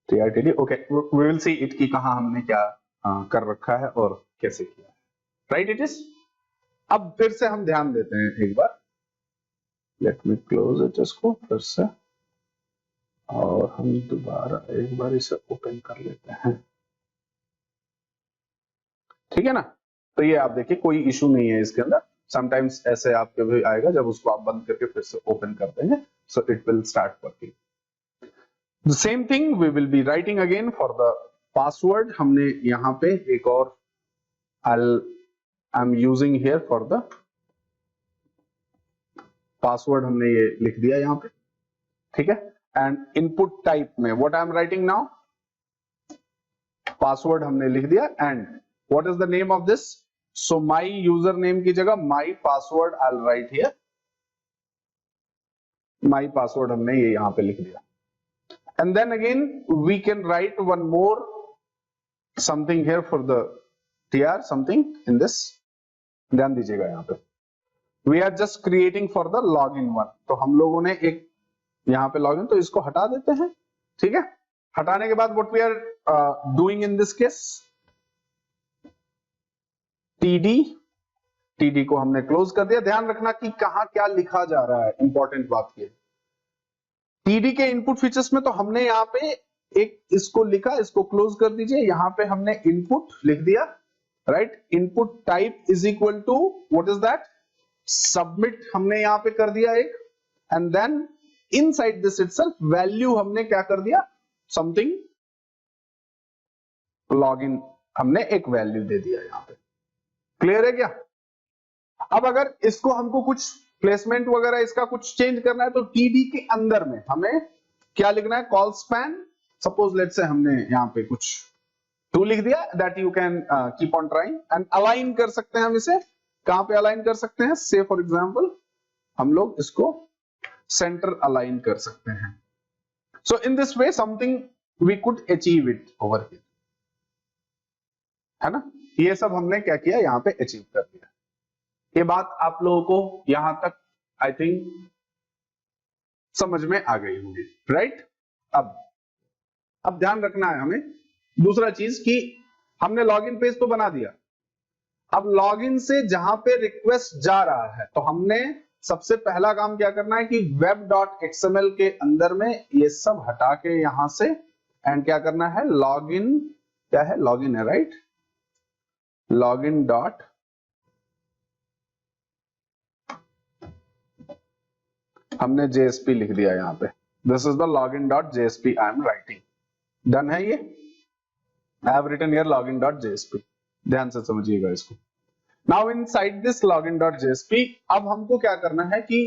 S1: TRTD, okay, we will see it कि कहां हमने क्या कर रखा है और कैसे किया है, राइट इट इज। अब फिर से हम ध्यान देते हैं एक बार, लेट मी क्लोज इट इसको फिर से, और हम दोबारा एक बार इसे ओपन कर लेते हैं, ठीक है ना। तो ये आप देखिए कोई इशू नहीं है इसके अंदर, समटाइम्स ऐसे आपके भी आएगा जब उसको आप बंद करके फिर से ओपन कर देंगे, so it will start working. The same thing we will be writing again for the password, हमने यहां पे एक और I am using here for the password, हमने ये लिख दिया यहां पे, ठीक है। एंड इनपुट टाइप में what I am writing now, password हमने लिख दिया, and what is the name of this, so my user name की जगह my password I will write here, my password हमने ये यहां पे लिख दिया। And then again we can write one more something here for the tr, something in this, ध्यान दीजिएगा यहां पे, we are just creating for the log in one, तो हम लोगों ने एक यहां पे लॉग इन, तो इसको हटा देते हैं, ठीक है। हटाने के बाद what we are doing in this case, TD को हमने क्लोज कर दिया। ध्यान रखना कि कहां क्या लिखा जा रहा है, इंपॉर्टेंट बात ये, टीडी के इनपुट फीचर्स में तो हमने यहां पे एक इसको लिखा, इसको क्लोज कर दीजिए, यहां पे हमने इनपुट लिख दिया, right, input type is equal to what is that, submit हमने यहां पे कर दिया एक, and then inside this itself value हमने क्या कर दिया, समथिंग लॉगिन, हमने एक वैल्यू दे दिया यहां पे, क्लियर है क्या। अब अगर इसको हमको कुछ प्लेसमेंट वगैरह इसका कुछ चेंज करना है, तो टीडी के अंदर में हमें क्या लिखना है, कॉल स्पैन, सपोज लेट से हमने यहां पे कुछ 2 लिख दिया, that you can keep on trying, and align कर सकते हैं हम इसे, कहां पे अलाइन कर सकते हैं, से फॉर एग्जांपल हम लोग इसको सेंटर अलाइन कर सकते हैं, so in this way something we could achieve it over here, है ना। ये सब हमने क्या किया, यहां पे अचीव कर दिया। ये बात आप लोगों को यहां तक आई थिंक समझ में आ गई होगी, राइट। अब ध्यान रखना है हमें दूसरा चीज कि हमने लॉगिन पेज तो बना दिया, अब लॉगिन से जहां पे रिक्वेस्ट जा रहा है, तो हमने सबसे पहला काम क्या करना है कि web.xml के अंदर में ये सब हटा के यहां से, एंड क्या करना है, लॉगिन, क्या है, लॉगिन है, राइट, लॉगिन डॉट हमने JSP लिख दिया यहां पे, this is the login dot JSP I am writing, done है ये, I have written here login dot JSP, ध्यान से समझिएगा इसको। Now inside this login dot JSP अब हमको क्या करना है कि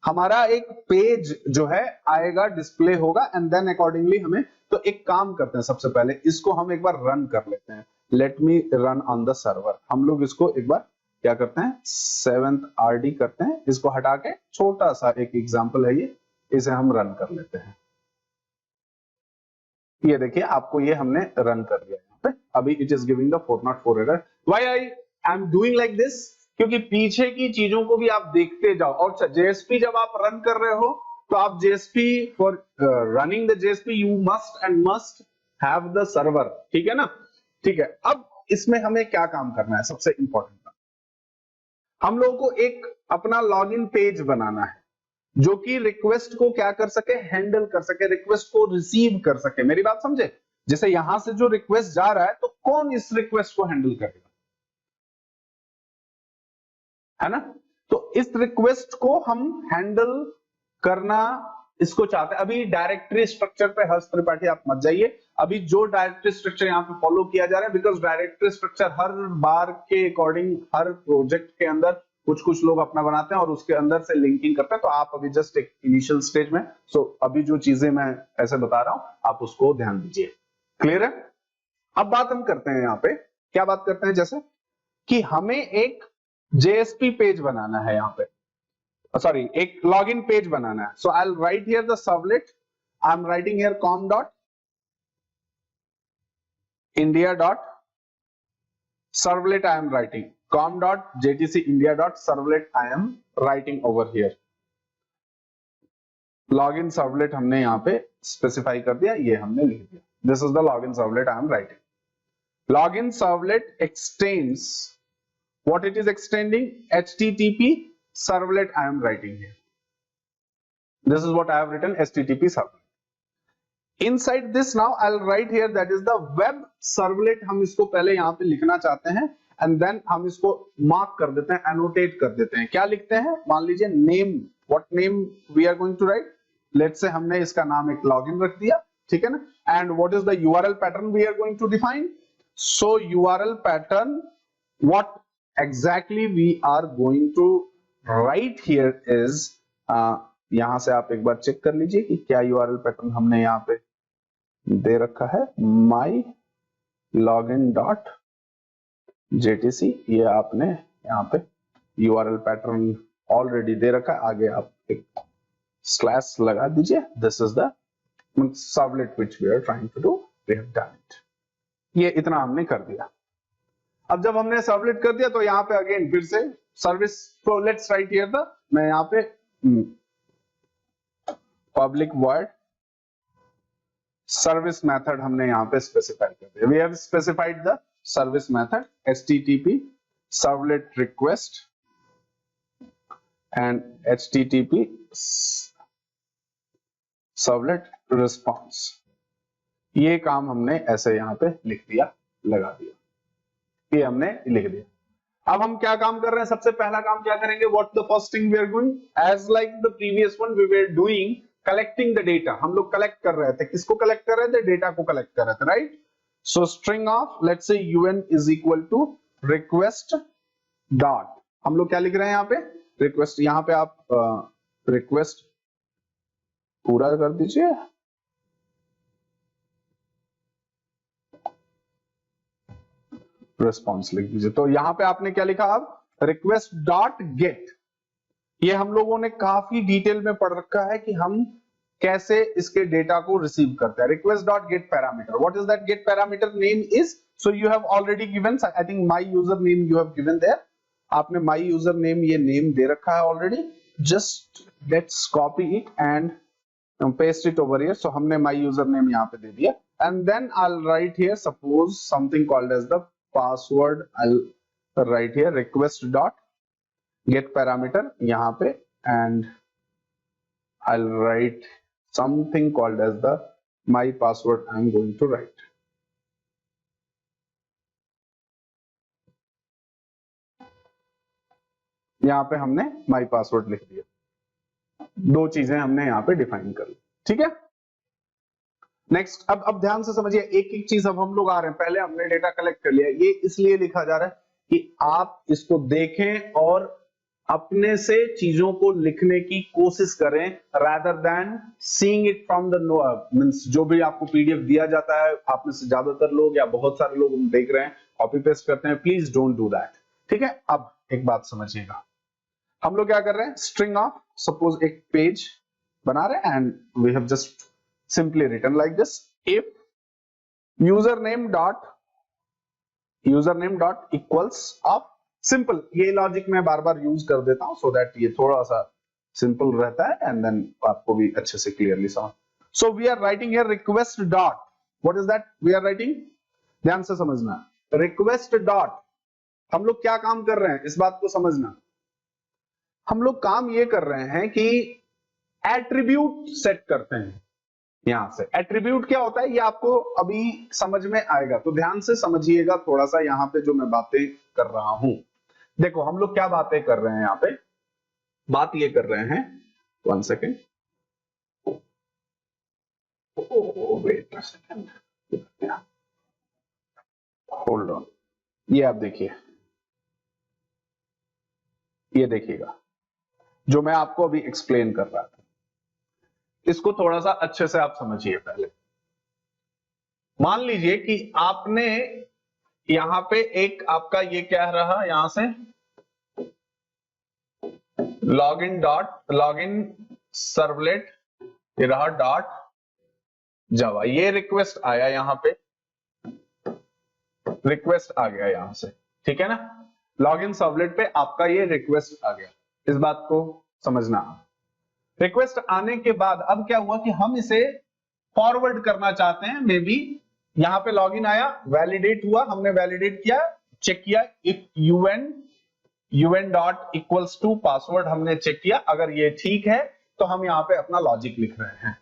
S1: हमारा एक पेज जो है आएगा, डिस्प्ले होगा, एंड देन अकॉर्डिंगली हमें, तो एक काम करते हैं, सबसे पहले इसको हम एक बार रन कर लेते हैं, let me run on the server, हम लोग इसको एक बार क्या करते हैं, 7th RD करते हैं, इसको हटा के छोटा सा एक एग्जांपल है ये, इसे हम रन कर लेते हैं। ये देखिए आपको ये हमने रन कर दिया यहाँ पे, अभी it is giving the 404 error, why I am doing like this, क्योंकि पीछे की चीजों को भी आप देखते जाओ, और JSP जब आप रन कर रहे हो तो आप JSP for running the JSP you must and must have the server, ठीक है ना, ठीक है। अब इसमें हमें क्या काम करना है, सबसे इंपॉर्टेंट बात, हम लोगों को एक अपना लॉगिन पेज बनाना है जो कि रिक्वेस्ट को क्या कर सके, हैंडल कर सके, रिक्वेस्ट को रिसीव कर सके, मेरी बात समझे। जैसे यहां से जो रिक्वेस्ट जा रहा है तो कौन इस रिक्वेस्ट को हैंडल करेगा, है ना। तो इस रिक्वेस्ट को हम हैंडल करना इसको चाहते हैं। अभी डायरेक्टरी स्ट्रक्चर पे हर्ष त्रिपाठी आप मत जाइए, अभी जो डायरेक्टरी स्ट्रक्चर यहाँ पे फॉलो किया जा रहा है, बिकॉज डायरेक्टरी स्ट्रक्चर हर बार के अकॉर्डिंग हर प्रोजेक्ट के अंदर कुछ कुछ लोग अपना बनाते हैं और उसके अंदर से लिंकिंग करते हैं। तो आप अभी जस्ट एक इनिशियल स्टेज में, सो अभी जो चीजें मैं ऐसे बता रहा हूं आप उसको ध्यान दीजिए। क्लियर है। अब बात हम करते हैं यहाँ पे, क्या बात करते हैं, जैसे कि हमें एक JSP पेज बनाना है, यहाँ पे सॉरी एक लॉगिन पेज बनाना है। So I will write here the servlet, I am writing here com dot india dot servlet, I am writing com dot jtc india dot servlet, I am writing over here। Login servlet हमने यहाँ पे specify कर दिया, ये हमने लिख दिया, this is the login servlet I am writing. Login servlet x tends, what it is extending, http servlet I am writing here, this is what I have written, http servlet। inside this now I'll write here that is the web servlet, हम इसको पहले यहाँ पे लिखना चाहते हैं and then हम इसको मार्क कर देते हैं, annotate कर देते हैं। क्या लिखते हैं, मान लीजिए name, what name we are going to write, let's say हमने इसका नाम एक login रख दिया, ठीक है ना। and what is the URL pattern we are going to define, so URL pattern what exactly we are going to write here is, यहां से आप एक बार चेक कर लीजिए कि क्या URL पैटर्न हमने यहाँ पे दे रखा है, my login dot jtc, ये आपने यहाँ पे URL पैटर्न ऑलरेडी दे रखा है, आगे आप एक स्लैश लगा दीजिए, this is the servlet which we are trying to do, we have done it। ये इतना हमने कर दिया। अब जब हमने सर्वलेट कर दिया तो यहाँ पे अगेन फिर से सर्विस, तो लेट्स राइट हियर द, मैं यहाँ पे पब्लिक वॉइड सर्विस मेथड हमने यहाँ पे स्पेसिफाई कर दिया, we have specified the service method http servlet request and http servlet response, ये काम हमने ऐसे यहाँ पे लिख दिया, लगा दिया, ये हमने लिख दिया। अब हम क्या काम कर रहे हैं, सबसे पहला काम क्या करेंगे, what the first thing we are doing, as like the previous one we were doing collecting the data, हम लोग कलेक्ट कर रहे थे, किसको कलेक्ट कर रहे थे, डेटा को कलेक्ट कर रहे थे, right. So string of let's say un is equal to request dot, हम लोग क्या लिख रहे हैं यहाँ पे, रिक्वेस्ट, यहाँ पे आप रिक्वेस्ट पूरा कर दीजिए, रिस्पॉन्स लिख दीजिए। तो यहां पे आपने क्या लिखा, अब रिक्वेस्ट डॉट गेट, ये हम लोगों ने काफी डिटेल में पढ़ रखा है कि हम कैसे इसके डेटा को रिसीव करते हैं। Request dot get parameter, what is that get parameter, name is, so you have already given, I think my user name you have given there, आपने माय यूजर नेम ये नेम दे रखा है already, just let's copy it and paste it over here. So हमने my user name यहाँ पे दे दिया and then I will write here suppose something called as the password, I'll write here request dot get parameter यहाँ पे and I'll write something called as the my password I'm going to write। यहाँ पे हमने my password लिख दिया, दो चीजें हमने यहाँ पे डिफाइन कर ली, ठीक है। नेक्स्ट, अब ध्यान से समझिए, एक एक चीज अब हम लोग आ रहे हैं, पहले हमने डेटा कलेक्ट कर लिया, ये इसलिए लिखा जा रहा है कि आप इसको देखें और अपने से चीजों को लिखने की कोशिश करें, rather than seeing it from the means जो भी आपको पीडीएफ दिया जाता है, आप में से ज्यादातर लोग या बहुत सारे लोग देख रहे हैं कॉपी पेस्ट करते हैं, प्लीज डोंट डू दैट, ठीक है। अब एक बात समझिएगा, हम लोग क्या कर रहे हैं, स्ट्रिंग ऑफ सपोज एक पेज बना रहे हैं and we have just simply written like this, if username dot equals of, simple, ये लॉजिक मैं बार बार यूज कर देता हूं सो दैट ये थोड़ा सा सिंपल रहता है एंड देन आपको भी अच्छे से क्लियरली समझ। So we are writing here request dot, what is that we are writing, ध्यान से समझना, रिक्वेस्ट डॉट, हम लोग क्या काम कर रहे हैं इस बात को समझना, हम लोग काम ये कर रहे हैं कि एट्रीब्यूट सेट करते हैं, यहां से एट्रीब्यूट क्या होता है ये आपको अभी समझ में आएगा, तो ध्यान से समझिएगा थोड़ा सा यहां पे जो मैं बातें कर रहा हूं। देखो हम लोग क्या बातें कर रहे हैं यहां पे, बात ये कर रहे हैं, 1 second, wait a second, hold on, ये आप देखिए, ये देखिएगा जो मैं आपको अभी एक्सप्लेन कर रहा था, इसको थोड़ा सा अच्छे से आप समझिए। पहले मान लीजिए कि आपने यहां पे एक आपका ये क्या रहा, यहां से लॉगिन सर्वलेट ये रहा डॉट जावा, ये रिक्वेस्ट आया, यहां पे रिक्वेस्ट आ गया यहां से, ठीक है ना, लॉगिन सर्वलेट पे आपका ये रिक्वेस्ट आ गया, इस बात को समझना। रिक्वेस्ट आने के बाद अब क्या हुआ कि हम इसे फॉरवर्ड करना चाहते हैं, मे बी यहां पे लॉगिन आया, वैलिडेट हुआ, हमने वैलिडेट किया, चेक किया, if un dot equals to password हमने चेक किया, अगर ये ठीक है तो हम यहां पे अपना लॉजिक लिख रहे हैं।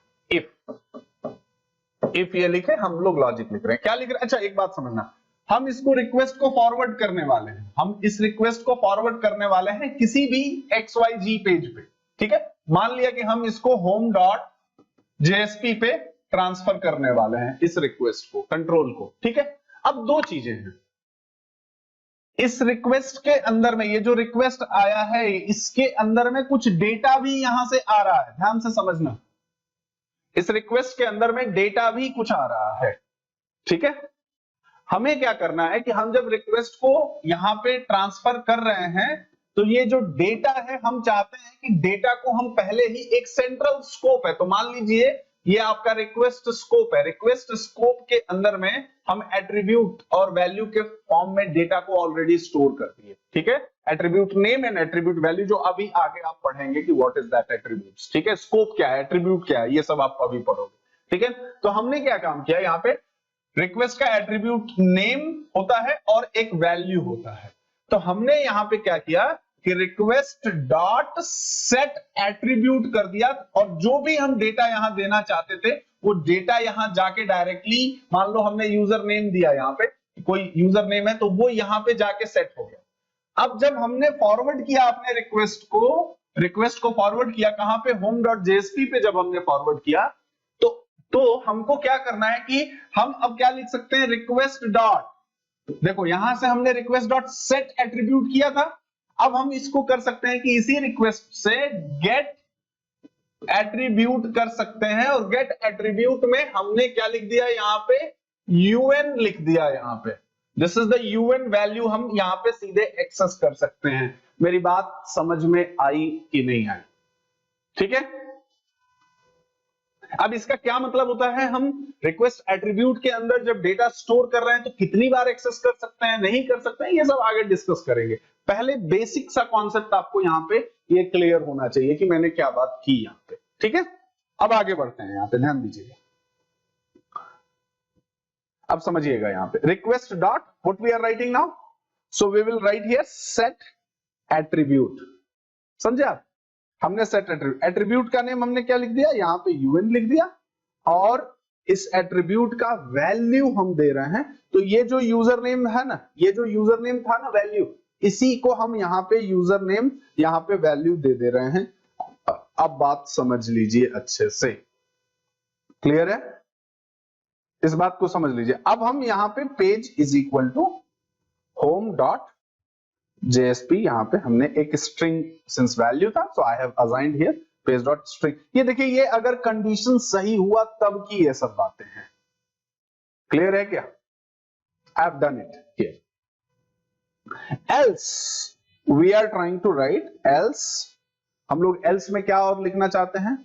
S1: इफ ये लिखे, हम लोग लॉजिक लिख रहे हैं, क्या लिख रहे हैं, अच्छा एक बात समझना, हम इसको रिक्वेस्ट को फॉरवर्ड करने वाले हैं, हम इस रिक्वेस्ट को फॉरवर्ड करने वाले हैं किसी भी XYZ पेज पे, ठीक है। मान लिया कि हम इसको होम डॉट JSP पे ट्रांसफर करने वाले हैं इस रिक्वेस्ट को, कंट्रोल को, ठीक है। अब दो चीजें हैं, इस रिक्वेस्ट के अंदर में, ये जो रिक्वेस्ट आया है इसके अंदर में कुछ डेटा भी यहां से आ रहा है, ध्यान से समझना, इस रिक्वेस्ट के अंदर में डेटा भी कुछ आ रहा है, ठीक है। हमें क्या करना है कि हम जब रिक्वेस्ट को यहां पे ट्रांसफर कर रहे हैं तो ये जो डेटा है हम चाहते हैं कि डेटा को हम पहले ही एक सेंट्रल स्कोप है, तो मान लीजिए ये आपका रिक्वेस्ट स्कोप है, रिक्वेस्ट स्कोप के अंदर में हम एट्रीब्यूट और वैल्यू के फॉर्म में डेटा को ऑलरेडी स्टोर कर दिए, ठीक है। Attribute name and attribute value, जो अभी आगे आप पढ़ेंगे कि व्हाट इज दैट एट्रीब्यूट्स, ठीक है। स्कोप क्या है, एट्रीब्यूट क्या है, ये सब आप अभी पढ़ोगे, ठीक है। तो हमने क्या काम किया, यहाँ पे रिक्वेस्ट का एट्रीब्यूट नेम होता है और एक वैल्यू होता है, तो हमने यहां पे क्या किया कि रिक्वेस्ट डॉट सेट एट्रीब्यूट कर दिया, और जो भी हम डेटा यहां देना चाहते थे वो डेटा यहां जाके डायरेक्टली, मान लो हमने यूजर नेम दिया, यहां पे कोई यूजर नेम है तो वो यहां पे जाके सेट हो गया। अब जब हमने फॉरवर्ड किया अपने रिक्वेस्ट को फॉरवर्ड किया कहां पे, होम डॉट JSP पे जब हमने फॉरवर्ड किया तो हमको क्या करना है कि हम अब क्या लिख सकते हैं, रिक्वेस्ट डॉट, देखो यहां से हमने रिक्वेस्ट डॉट सेट एट्रीब्यूट किया था, अब हम इसको कर सकते हैं कि इसी रिक्वेस्ट से गेट एट्रीब्यूट कर सकते हैं, और गेट एट्रीब्यूट में हमने क्या लिख दिया, यहां पे un लिख दिया, यहां पे this is the un value, हम यहां पे सीधे एक्सेस कर सकते हैं। मेरी बात समझ में आई कि नहीं आई, ठीक है। अब इसका क्या मतलब होता है, हम रिक्वेस्ट एट्रीब्यूट के अंदर जब डेटा स्टोर कर रहे हैं तो कितनी बार एक्सेस कर सकते हैं, नहीं कर सकते हैं, ये सब आगे डिस्कस करेंगे। पहले बेसिक सा कॉन्सेप्ट आपको यहां पे ये क्लियर होना चाहिए कि मैंने क्या बात की यहां पे, ठीक है। अब आगे बढ़ते हैं, यहां पे ध्यान दीजिएगा, अब समझिएगा यहां पे request dot what we are writing now, so we will write here set attribute, समझे आप, हमने सेट एट्रीब्यूट का नेम हमने क्या लिख दिया, यहां पे un लिख दिया, और इस एट्रीब्यूट का वैल्यू हम दे रहे हैं, तो ये जो यूजर नेम है ना, ये जो यूजर नेम था ना वैल्यू, इसी को हम यहां पे यूजर नेम, यहां पे वैल्यू दे रहे हैं। अब बात समझ लीजिए अच्छे से, क्लियर है, इस बात को समझ लीजिए। अब हम यहां पे page is equal to home dot JSP, यहां पे हमने एक स्ट्रिंग, सिंस वैल्यू था so I have assigned here page dot string, ये देखिए ये अगर कंडीशन सही हुआ तब की ये सब बातें हैं, क्लियर है क्या, I have done it here. Else we are trying to write, else हम लोग एल्स में क्या और लिखना चाहते हैं,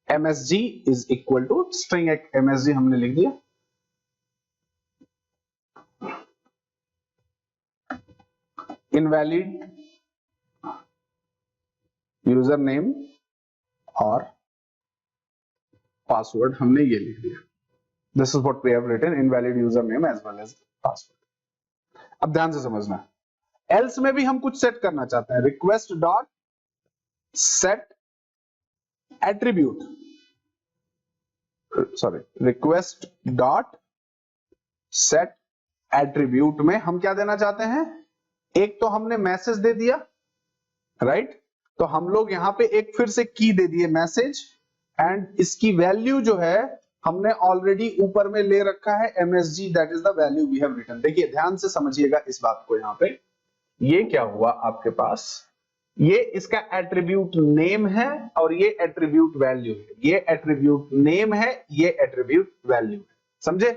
S1: MSG is equal to string, एक MSG हमने लिख दिया, इनवैलिड यूजर नेम और पासवर्ड हमने ये लिख दिया, this is what we have written, invalid user name as well as password. अब ध्यान से समझना, एल्स में भी हम कुछ सेट करना चाहते हैं, request dot set attribute, sorry, request dot set attribute में हम क्या देना चाहते हैं, एक तो हमने मैसेज दे दिया, राइट, तो हम लोग यहां पे एक फिर से की दे दिए मैसेज, एंड इसकी वैल्यू जो है हमने ऑलरेडी ऊपर में ले रखा है MSG, that is the value we have written. देखिए ध्यान से समझिएगा इस बात को, यहां पे ये क्या हुआ आपके पास, ये इसका एट्रीब्यूट नेम है और ये एट्रीब्यूट वैल्यू है, ये एट्रीब्यूट नेम है, ये एट्रीब्यूट वैल्यू है, समझे।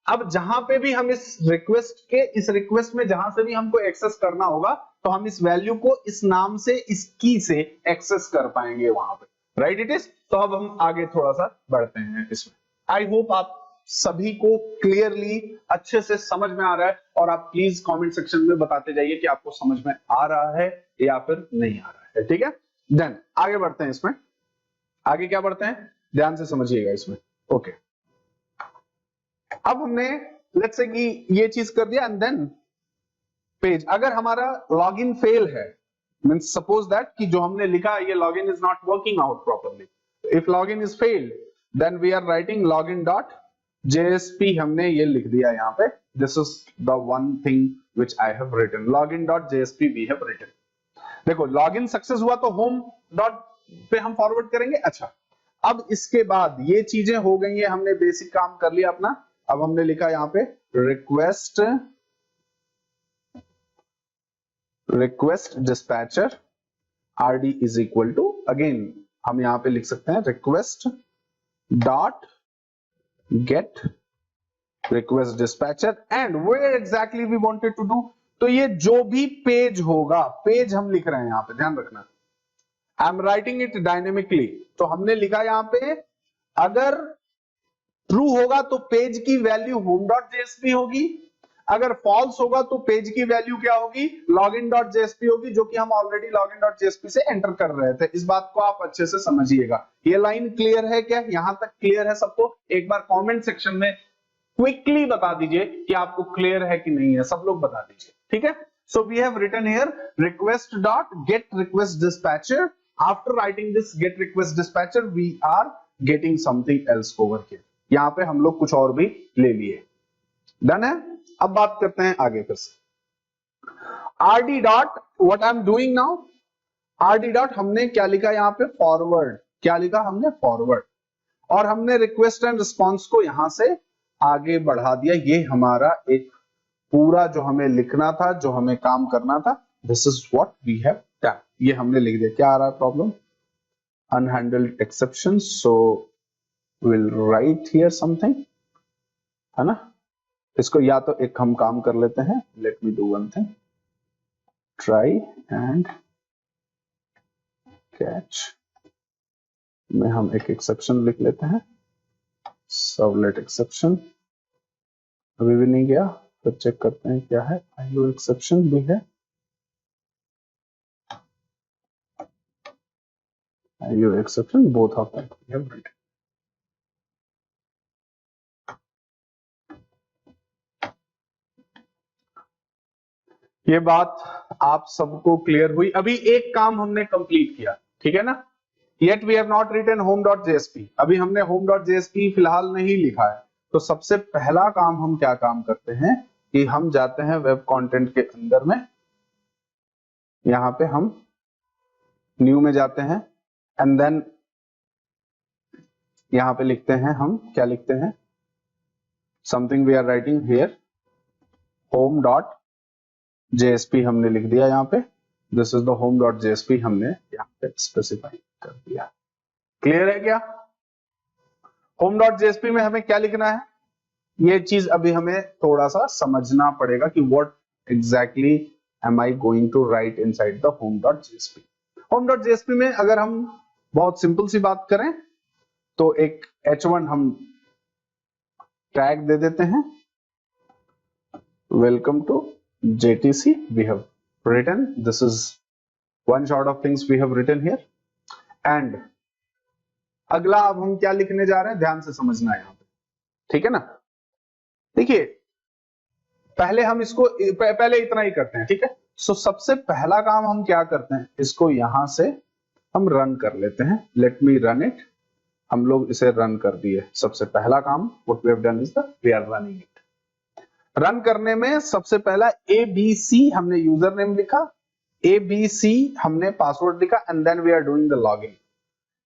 S1: अब जहां पे भी हम इस रिक्वेस्ट में जहां से भी हमको एक्सेस करना होगा तो हम इस वैल्यू को इस नाम से, इस की से एक्सेस कर पाएंगे वहां पे, राइट इट इज। तो अब हम आगे थोड़ा सा बढ़ते हैं इसमें। आई होप आप सभी को क्लियरली अच्छे से समझ में आ रहा है, और आप प्लीज कमेंट सेक्शन में बताते जाइए कि आपको समझ में आ रहा है या फिर नहीं आ रहा है, ठीक है। देन आगे बढ़ते हैं इसमें, आगे क्या बढ़ते हैं, ध्यान से समझिएगा इसमें, ओके। अब हमने लेट्स से कि ये चीज कर दिया, एंड देन पेज, अगर हमारा लॉगिन फेल है, मींस सपोज दैट कि जो हमने लिखा ये login is not working out properly, if login is failed then we are writing login dot JSP, हमने ये लिख दिया यहाँ पे, this is the one thing which I have written, login dot JSP we have written. देखो login success हुआ तो home dot पे हम फॉरवर्ड करेंगे। अच्छा, अब इसके बाद ये चीजें हो गई है, हमने बेसिक काम कर लिया अपना। अब हमने लिखा यहाँ पे request dispatcher RD is equal to, again हम यहाँ पे लिख सकते हैं request dot get request dispatcher, and where exactly we wanted to do, तो ये जो भी पेज होगा, पेज हम लिख रहे हैं यहाँ पे, ध्यान रखना, आई एम राइटिंग इट डायनेमिकली, तो हमने लिखा यहाँ पे अगर ट्रू होगा तो पेज की वैल्यू home.jsp होगी, अगर फॉल्स होगा तो पेज की वैल्यू क्या होगी, login.jsp होगी, जो कि हम ऑलरेडी login.jsp से एंटर कर रहे थे। इस बात को आप अच्छे से समझिएगा। ये लाइन क्लियर है क्या, यहां तक क्लियर है सबको? एक बार कमेंट सेक्शन में क्विकली बता दीजिए कि आपको क्लियर है कि नहीं है, सब लोग बता दीजिए, ठीक है। So we have written here request dot get request dispatcher, after writing this get request dispatcher we are getting something else over here, यहां पे हम लोग कुछ और भी ले लिए। डन है। अब बात करते हैं आगे फिर से RD dot, what I am doing now, RD dot हमने क्या लिखा यहाँ पे, फॉरवर्ड, क्या लिखा हमने, फॉरवर्ड, और हमने रिक्वेस्ट एंड रिस्पॉन्स को यहां से आगे बढ़ा दिया। ये हमारा एक पूरा जो हमें लिखना था, जो हमें काम करना था, this is what we have done, ये हमने लिख दिया। क्या आ रहा है problem, unhandled exception, so will write here something, है ना। इसको या तो एक हम काम कर लेते हैं, let me do one thing, try and catch में हम एक एक्सेप्शन लिख लेते हैं, सर्वलेट एक्सेप्शन, अभी भी नहीं गया, फिर चेक करते हैं क्या है, IO एक्सेप्शन भी है, IO exception both of that we have written. ये बात आप सबको क्लियर हुई? अभी एक काम हमने कंप्लीट किया, ठीक है ना। Yet we have not written home.jsp, अभी हमने home.jsp फिलहाल नहीं लिखा है। तो सबसे पहला काम हम क्या काम करते हैं कि हम जाते हैं वेब कंटेंट के अंदर में, यहां पे हम न्यू में जाते हैं, एंड देन यहां पे लिखते हैं, हम क्या लिखते हैं, something we are writing here home.jsp हमने लिख दिया यहाँ पे, दिस इज द home.jsp हमने यहाँ पे स्पेसिफाई कर दिया। क्लियर है क्या? home.jsp में हमें क्या लिखना है, ये चीज अभी हमें थोड़ा सा समझना पड़ेगा कि what exactly am I going to write inside the home.jsp। home.jsp में अगर हम बहुत सिंपल सी बात करें तो एक h1 हम टैग दे देते हैं, welcome to JTC, we have written, this is one short of things we have written here, and अगला अब हम क्या लिखने जा रहे हैं, ध्यान से समझना है यहाँ पे, ठीक है ना। देखिए पहले हम इसको पहले इतना ही करते हैं, ठीक है। सो सबसे पहला काम हम क्या करते हैं, इसको यहां से हम रन कर लेते हैं। Let me run it. हम लोग इसे रन कर दिए। सबसे पहला काम what we have done is the we are running it. Run करने में सबसे पहला ABC हमने यूजर नेम लिखा, ABC हमने पासवर्ड लिखा and then we are doing the login.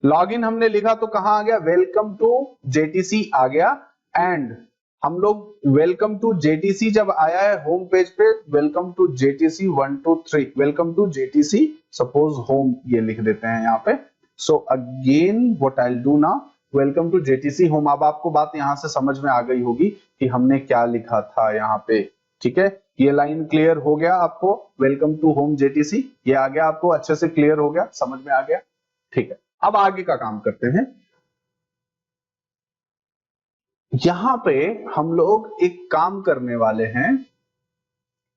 S1: Login हमने लिखा तो कहां आ गया, वेलकम टू JTC आ गया। एंड हम लोग वेलकम टू JTC जब आया है होम पेज पे, welcome to JTC 1 2 3, welcome to JTC suppose home ये लिख देते हैं यहाँ पे। So again what I will do now, welcome to JTC home. अब आपको बात यहां से समझ में आ गई होगी कि हमने क्या लिखा था यहाँ पे, ठीक है। ये लाइन क्लियर हो गया आपको, वेलकम टू होम JTC ये आ गया आपको, अच्छे से क्लियर हो गया, समझ में आ गया, ठीक है। अब आगे का काम करते हैं। यहां पे हम लोग एक काम करने वाले हैं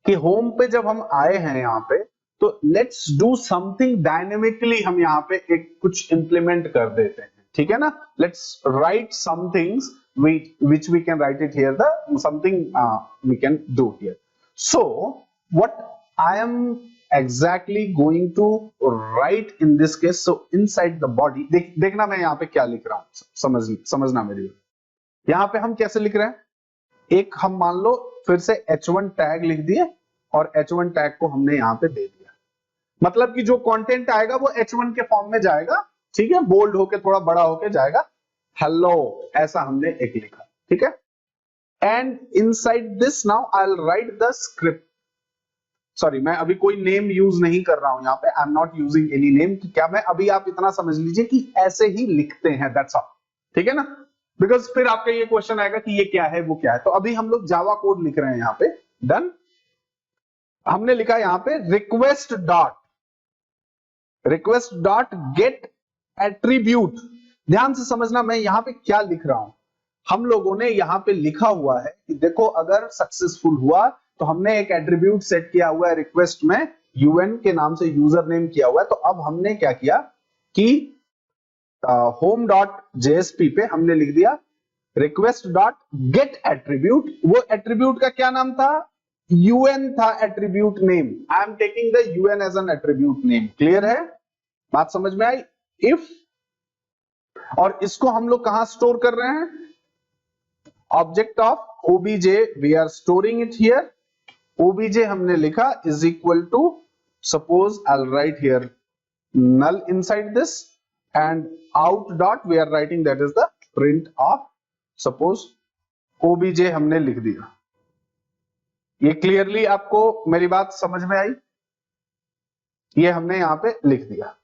S1: कि होम पे जब हम आए हैं यहां पे, तो लेट्स डू समथिंग डायनेमिकली। हम यहां पे एक कुछ इंप्लीमेंट कर देते हैं, ठीक है ना। Let's write some things which we can write it here, the something we can do here. So what I am exactly going to write in this case, so inside the body, देखना मैं यहाँ पे क्या लिख रहा हूं, समझना मेरी। यहाँ पे हम कैसे लिख रहे हैं, एक हम मान लो फिर से H1 टैग लिख दिए और H1 टैग को हमने यहाँ पे दे दिया। मतलब कि जो कंटेंट आएगा वो H1 के फॉर्म में जाएगा, ठीक है, बोल्ड होके थोड़ा बड़ा होके जाएगा, हेलो ऐसा हमने एक लिखा, ठीक है। And inside this now I will write the script. Sorry मैं अभी कोई नेम यूज नहीं कर रहा हूं यहाँ पे, I am not using any name. क्या मैं अभी, आप इतना समझ लीजिए कि ऐसे ही लिखते हैं, दैट्स ऑल, ठीक है ना। बिकॉज फिर आपका ये क्वेश्चन आएगा कि ये क्या है वो क्या है। तो अभी हम लोग जावा कोड लिख रहे हैं यहाँ पे, डन। हमने लिखा यहाँ पे रिक्वेस्ट डॉट गेट एट्रीब्यूट। ध्यान से समझना मैं यहाँ पे क्या लिख रहा हूं। हम लोगों ने यहाँ पे लिखा हुआ है कि देखो अगर सक्सेसफुल हुआ तो हमने एक एट्रीब्यूट सेट किया हुआ है रिक्वेस्ट में, UN के नाम से यूजर नेम किया हुआ है। तो अब हमने क्या किया कि होम डॉट JSP पे हमने लिख दिया रिक्वेस्ट डॉट गेट एट्रीब्यूट। वो एट्रीब्यूट का क्या नाम था, UN था attribute name. I am taking the UN as an attribute name. Clear है, बात समझ में आई। इफ, और इसको हम लोग कहां स्टोर कर रहे हैं, object of OBJ we are storing it here. OBJ हमने लिखा is equal to, suppose I will write here null inside this and out dot we are writing that is the print of, suppose OBJ हमने लिख दिया। ये clearly आपको मेरी बात समझ में आई, ये हमने यहां पे लिख दिया।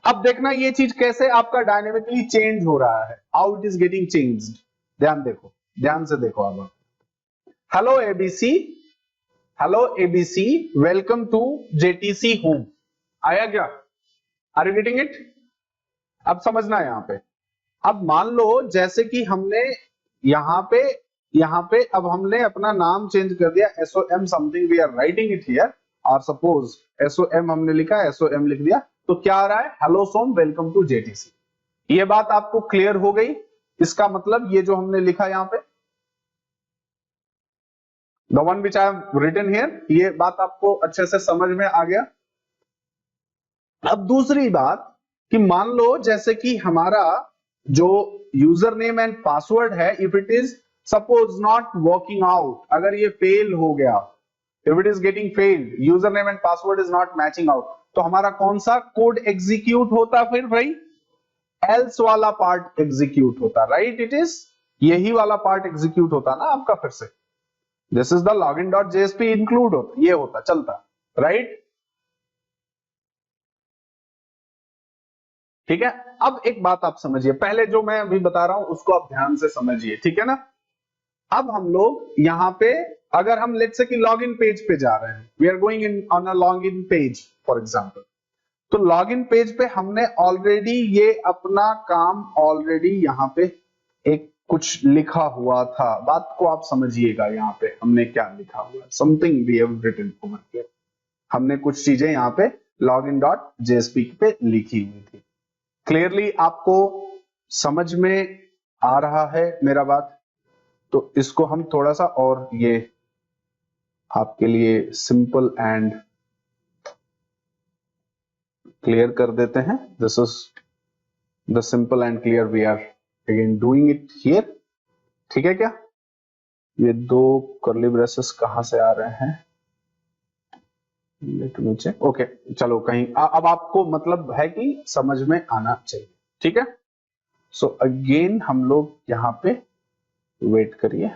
S1: अब देखना ये चीज कैसे आपका डायनेमिकली चेंज हो रहा है, how it is getting changed. ध्यान देखो, ध्यान से देखो। अब hello ABC welcome to JTC home आया क्या, आर यू गेटिंग इट। अब समझना यहां पे, अब मान लो जैसे कि हमने यहां पे अब हमने अपना नाम चेंज कर दिया, SOM something we are writing it here, और सपोज SOM हमने लिखा, SOM लिख दिया, तो क्या आ रहा है, हेलो सोम वेलकम टू JTC। ये बात आपको क्लियर हो गई। इसका मतलब ये जो हमने लिखा यहां पे, the one which I have written here, ये बात आपको अच्छे से समझ में आ गया। अब दूसरी बात कि मान लो जैसे कि हमारा जो यूजर नेम एंड पासवर्ड है, if it is suppose not working out, अगर ये फेल हो गया, if it is getting failed, user name and password is not matching out, तो हमारा कौन सा कोड एग्जीक्यूट होता, फिर भाई एल्स वाला पार्ट एग्जीक्यूट होता, राइट। इट इज यही वाला पार्ट एग्जीक्यूट होता ना आपका, फिर से this is the login dot JSP include होता, ये होता, चलता, राइट। ठीक है। अब एक बात आप समझिए, पहले जो मैं अभी बता रहा हूं उसको आप ध्यान से समझिए, ठीक है ना। अब हम लोग यहां पे अगर हम लेट्स से कि लॉगिन पेज पे जा रहे हैं, we are going in on a login page for example, तो लॉगिन पेज पे हमने ऑलरेडी ये अपना काम ऑलरेडी यहां पे एक कुछ लिखा हुआ था। बात को आप समझिएगा, यहां पे हमने क्या लिखा हुआ है, something we have written over here. हमने कुछ चीजें यहां पे लॉगिन डॉट JSP पे लिखी हुई थी। क्लियरली आपको समझ में आ रहा है मेरा बात। तो इसको हम थोड़ा सा और ये आपके लिए सिंपल एंड क्लियर कर देते हैं. This is the simple and clear. We are again doing it here. ठीक है क्या? ये दो कर्ली ब्रेसेस कहां से आ रहे हैं? लेट मी चेक. ओके, चलो कहीं अब आपको मतलब है कि समझ में आना चाहिए. ठीक है. सो अगेन हम लोग यहाँ पे वेट करिए.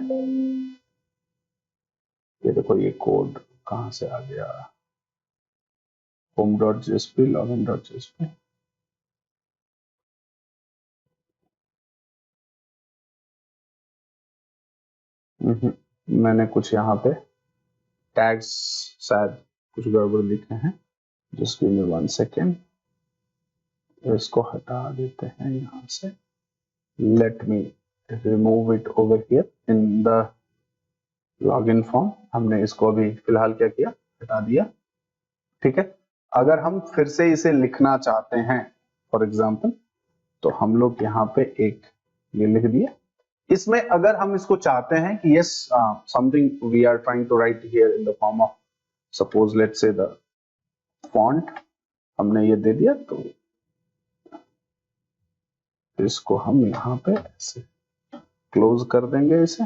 S1: ये देखो ये कोड कहां से आ गया? home.jsp login.jsp. मैंने कुछ यहाँ पे टैग्स शायद कुछ गड़बड़ लिखे हैं. Just give me 1 second. इसको हटा देते हैं यहाँ से. Let me remove it over here in the login form. हमने इसको अभी फिलहाल क्या किया? हटा दिया. ठीक है. अगर हम फिर से इसे लिखना चाहते हैं फॉर एग्जाम्पल, तो हम लोग यहाँ पे एक ये लिख दिया. इसमें अगर हम इसको चाहते हैं कि yes something we are trying to write here in the form of suppose let's say the font, हमने ये दे दिया, तो इसको हम यहाँ पे ऐसे क्लोज कर देंगे. इसे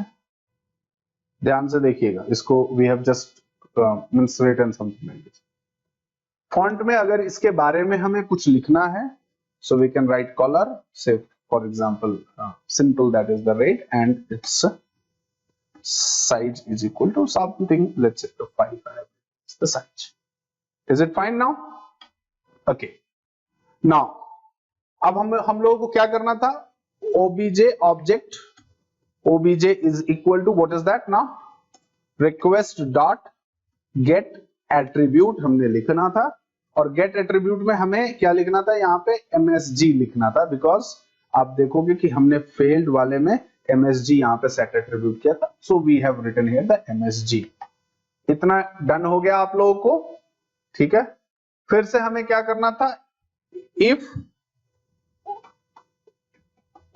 S1: ध्यान से देखिएगा. इसको we have just means written something like this. Font में अगर इसके बारे में हमें कुछ लिखना है, so we can write color, say for example simple, that is the rate, and its size is equal to something, let's say 5. It's the size. Is it fine now? Okay. Now अब हम लोगों को क्या करना था? obj object, obj is equal to what is that now? request dot get attribute हमने लिखना था. और गेट एट्रीब्यूट में हमें क्या लिखना था? यहाँ पे msg लिखना था, बिकॉज आप देखोगे कि हमने फेल्ड वाले में msg यहाँ पे सेट एट्रीब्यूट किया था. So we have written here the msg. इतना डन हो गया आप लोगों को. ठीक है. फिर से हमें क्या करना था? If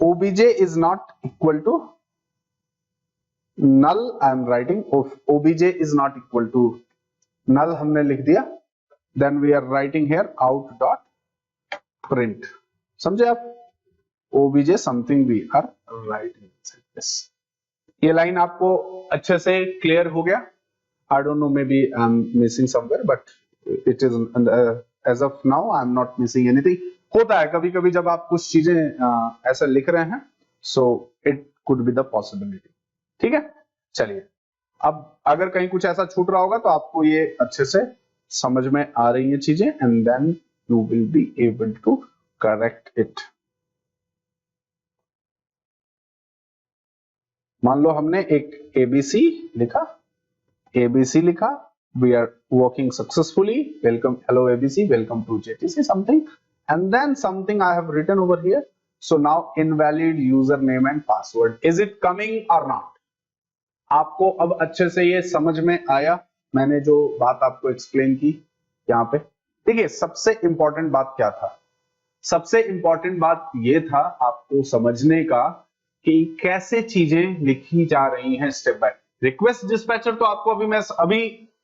S1: obj is not equal to null, I am writing obj is not equal to null, हमने लिख दिया. Then we are writing here out dot print. समझे आप? obj something we are writing inside this. ये line आपको अच्छे से clear हो गया? I don't know, maybe I'm missing somewhere, but it is as of now I'm not missing anything. होता है कभी कभी जब आप कुछ चीजें ऐसे लिख रहे हैं, so it could be the possibility. ठीक है. चलिए, अब अगर कहीं कुछ ऐसा छूट रहा होगा तो आपको ये अच्छे से समझ में आ रही है चीजें, and then you will be able to correct it. मान लो हमने एक एबीसी लिखा, we are working successfully, welcome, hello ABC, welcome to JTC something, and then something I have written over here. So now invalid user name and password. Is it coming और not? आपको अब अच्छे से ये समझ में आया? मैंने जो बात आपको एक्सप्लेन की यहाँ पे. देखिए, सबसे इंपॉर्टेंट बात क्या था? सबसे इंपॉर्टेंट बात ये था आपको समझने का कि कैसे चीजें लिखी जा रही हैं स्टेप बाय. रिक्वेस्ट डिस्पैचर तो आपको अभी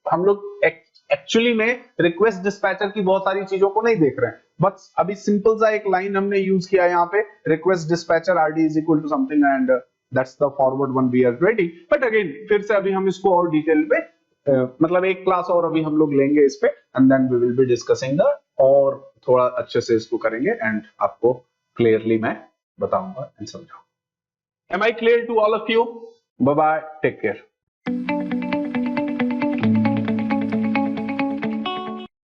S1: हम लोग एक्चुअली में रिक्वेस्ट डिस्पैचर की बहुत सारी चीजों को नहीं देख रहे हैं. बस अभी सिंपल सा एक लाइन हमने यूज किया यहाँ पे, request dispatcher RD is equal to something, and that's the forward one we are ready. But again फिर से अभी हम इसको और डिटेल पे मतलब एक क्लास और अभी हम लोग लेंगे इस पे, and then we will be discussing the, और थोड़ा अच्छे से इसको करेंगे एंड आपको क्लियरली मैं बताऊंगा एंड समझाऊंगा. Am I clear to all of you? Bye bye. Take care.